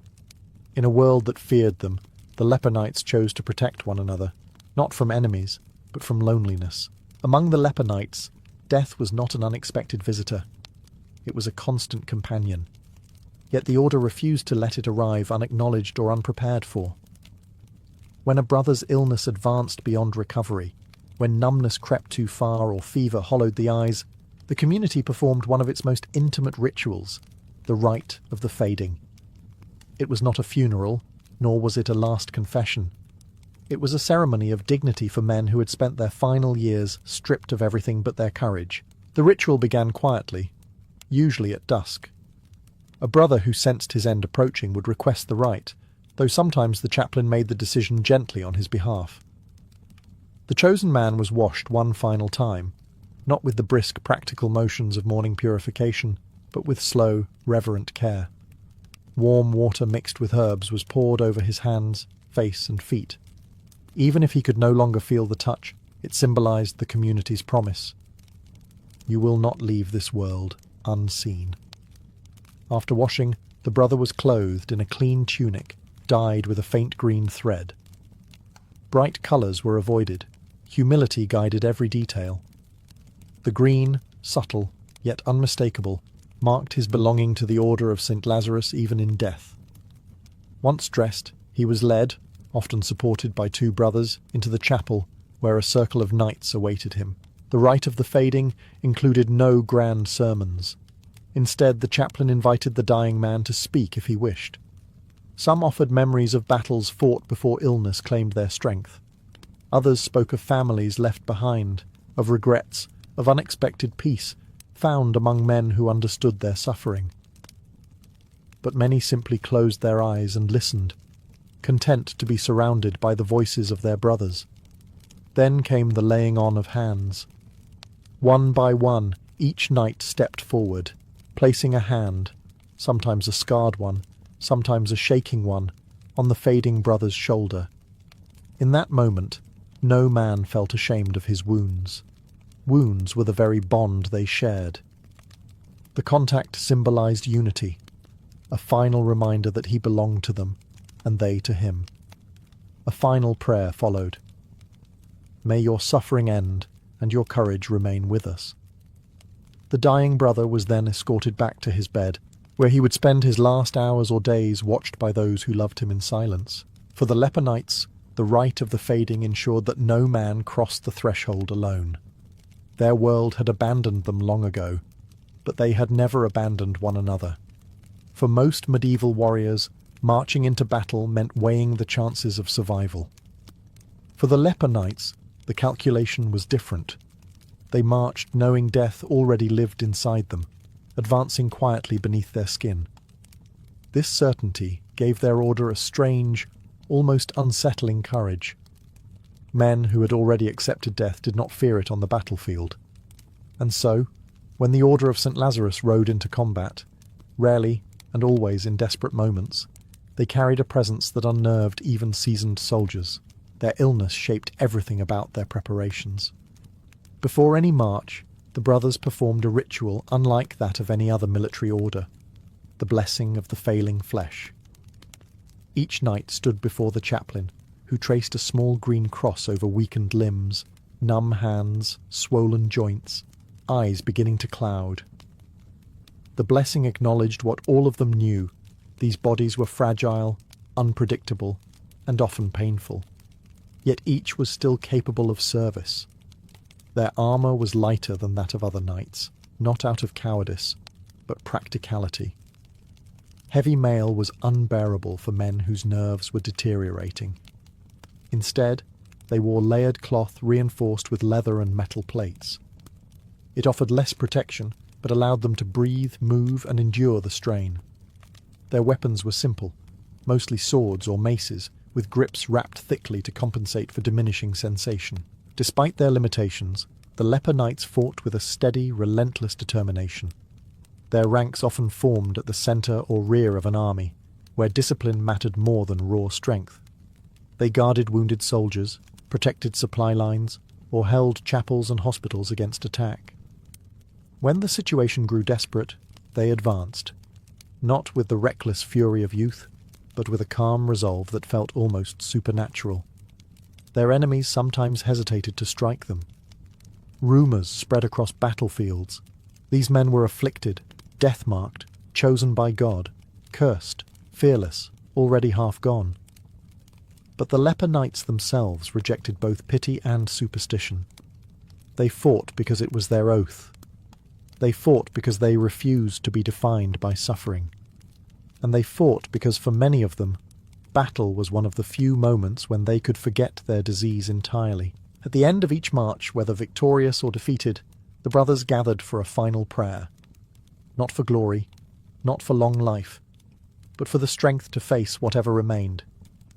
In a world that feared them, the leper knights chose to protect one another, not from enemies, but from loneliness. Among the leper knights, death was not an unexpected visitor. It was a constant companion. Yet the order refused to let it arrive unacknowledged or unprepared for. When a brother's illness advanced beyond recovery, When numbness crept too far or fever hollowed the eyes, the community performed one of its most intimate rituals, the rite of the fading. It was not a funeral, nor was it a last confession. It was a ceremony of dignity for men who had spent their final years stripped of everything but their courage. The ritual began quietly, usually at dusk. A brother who sensed his end approaching would request the rite, though sometimes the chaplain made the decision gently on his behalf. The chosen man was washed one final time, not with the brisk practical motions of morning purification, but with slow, reverent care. Warm water mixed with herbs was poured over his hands, face and feet. Even if he could no longer feel the touch, it symbolized the community's promise. You will not leave this world unseen. After washing, the brother was clothed in a clean tunic, dyed with a faint green thread. Bright colours were avoided. Humility guided every detail. The green, subtle, yet unmistakable, marked his belonging to the Order of St. Lazarus even in death. Once dressed, he was led, often supported by two brothers, into the chapel where a circle of knights awaited him. The rite of the fading included no grand sermons. Instead, the chaplain invited the dying man to speak if he wished. Some offered memories of battles fought before illness claimed their strength. Others spoke of families left behind, of regrets, of unexpected peace found among men who understood their suffering. But many simply closed their eyes and listened, content to be surrounded by the voices of their brothers. Then came the laying on of hands. One by one, each knight stepped forward, placing a hand, sometimes a scarred one, sometimes a shaking one, on the fading brother's shoulder. In that moment, no man felt ashamed of his wounds. Wounds were the very bond they shared. The contact symbolized unity, a final reminder that he belonged to them, and they to him. A final prayer followed. May your suffering end, and your courage remain with us. The dying brother was then escorted back to his bed, where he would spend his last hours or days watched by those who loved him in silence. For the leper knights, the rite of the fading ensured that no man crossed the threshold alone. Their world had abandoned them long ago, but they had never abandoned one another. For most medieval warriors, marching into battle meant weighing the chances of survival. For the leper knights, the calculation was different. They marched knowing death already lived inside them, advancing quietly beneath their skin. This certainty gave their order a strange, almost unsettling courage. Men who had already accepted death did not fear it on the battlefield. And so, when the Order of St. Lazarus rode into combat, rarely and always in desperate moments, they carried a presence that unnerved even seasoned soldiers. Their illness shaped everything about their preparations. Before any march, the brothers performed a ritual unlike that of any other military order, the blessing of the failing flesh. Each knight stood before the chaplain, who traced a small green cross over weakened limbs, numb hands, swollen joints, eyes beginning to cloud. The blessing acknowledged what all of them knew: these bodies were fragile, unpredictable, and often painful. Yet each was still capable of service. Their armour was lighter than that of other knights, not out of cowardice, but practicality. Heavy mail was unbearable for men whose nerves were deteriorating. Instead, they wore layered cloth reinforced with leather and metal plates. It offered less protection, but allowed them to breathe, move, and endure the strain. Their weapons were simple, mostly swords or maces, with grips wrapped thickly to compensate for diminishing sensation. Despite their limitations, the leper knights fought with a steady, relentless determination. Their ranks often formed at the centre or rear of an army, where discipline mattered more than raw strength. They guarded wounded soldiers, protected supply lines, or held chapels and hospitals against attack. When the situation grew desperate, they advanced, not with the reckless fury of youth, but with a calm resolve that felt almost supernatural. Their enemies sometimes hesitated to strike them. Rumours spread across battlefields. These men were afflicted, death-marked, chosen by God, cursed, fearless, already half gone. But the leper knights themselves rejected both pity and superstition. They fought because it was their oath. They fought because they refused to be defined by suffering. And they fought because for many of them, battle was one of the few moments when they could forget their disease entirely. At the end of each march, whether victorious or defeated, the brothers gathered for a final prayer. Not for glory, not for long life, but for the strength to face whatever remained,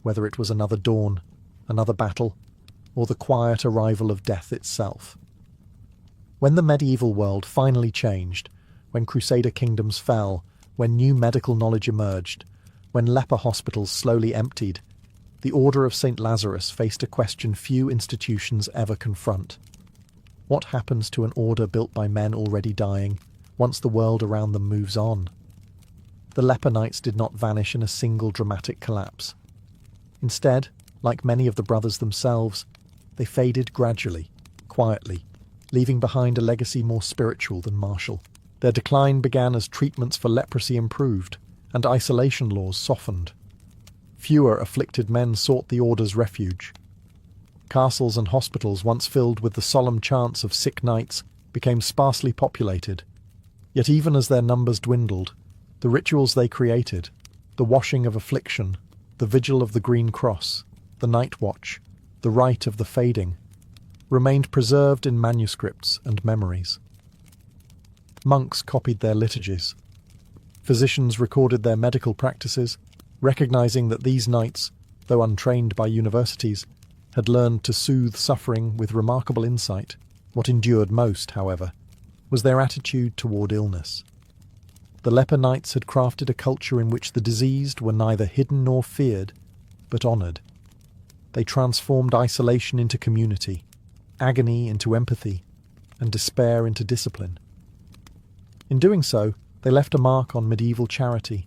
whether it was another dawn, another battle, or the quiet arrival of death itself. When the medieval world finally changed, when Crusader kingdoms fell, when new medical knowledge emerged, when leper hospitals slowly emptied, the Order of St. Lazarus faced a question few institutions ever confront. What happens to an order built by men already dying, once the world around them moves on? The leper knights did not vanish in a single dramatic collapse. Instead, like many of the brothers themselves, they faded gradually, quietly, leaving behind a legacy more spiritual than martial. Their decline began as treatments for leprosy improved, and isolation laws softened. Fewer afflicted men sought the order's refuge. Castles and hospitals once filled with the solemn chants of sick knights became sparsely populated. Yet even as their numbers dwindled, the rituals they created, the washing of affliction, the vigil of the green cross, the night watch, the rite of the fading, remained preserved in manuscripts and memories. Monks copied their liturgies. Physicians recorded their medical practices, recognizing that these knights, though untrained by universities, had learned to soothe suffering with remarkable insight. What endured most, however, was their attitude toward illness. The leper knights had crafted a culture in which the diseased were neither hidden nor feared, but honored. They transformed isolation into community, agony into empathy, and despair into discipline. In doing so, they left a mark on medieval charity.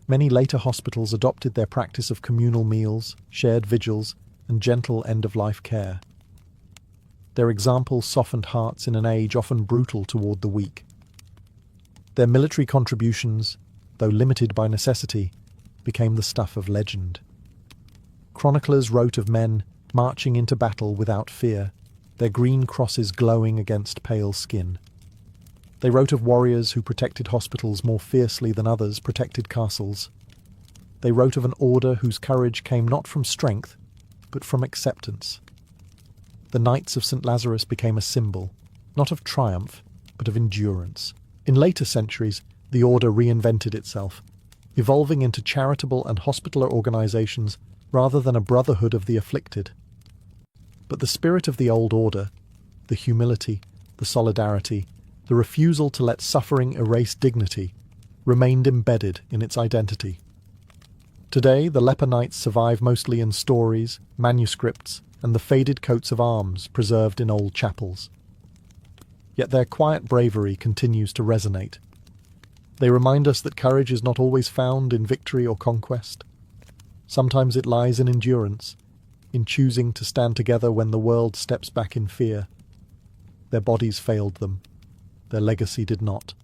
Many later hospitals adopted their practice of communal meals, shared vigils, and gentle end-of-life care. Their example softened hearts in an age often brutal toward the weak. Their military contributions, though limited by necessity, became the stuff of legend. Chroniclers wrote of men marching into battle without fear, their green crosses glowing against pale skin. They wrote of warriors who protected hospitals more fiercely than others protected castles. They wrote of an order whose courage came not from strength, but from acceptance. The Knights of St. Lazarus became a symbol, not of triumph, but of endurance. In later centuries, the order reinvented itself, evolving into charitable and hospitaller organizations rather than a brotherhood of the afflicted. But the spirit of the old order, the humility, the solidarity, the refusal to let suffering erase dignity, remained embedded in its identity. Today, the leper knights survive mostly in stories, manuscripts, and the faded coats of arms preserved in old chapels. Yet their quiet bravery continues to resonate. They remind us that courage is not always found in victory or conquest. Sometimes it lies in endurance, in choosing to stand together when the world steps back in fear. Their bodies failed them. Their legacy did not.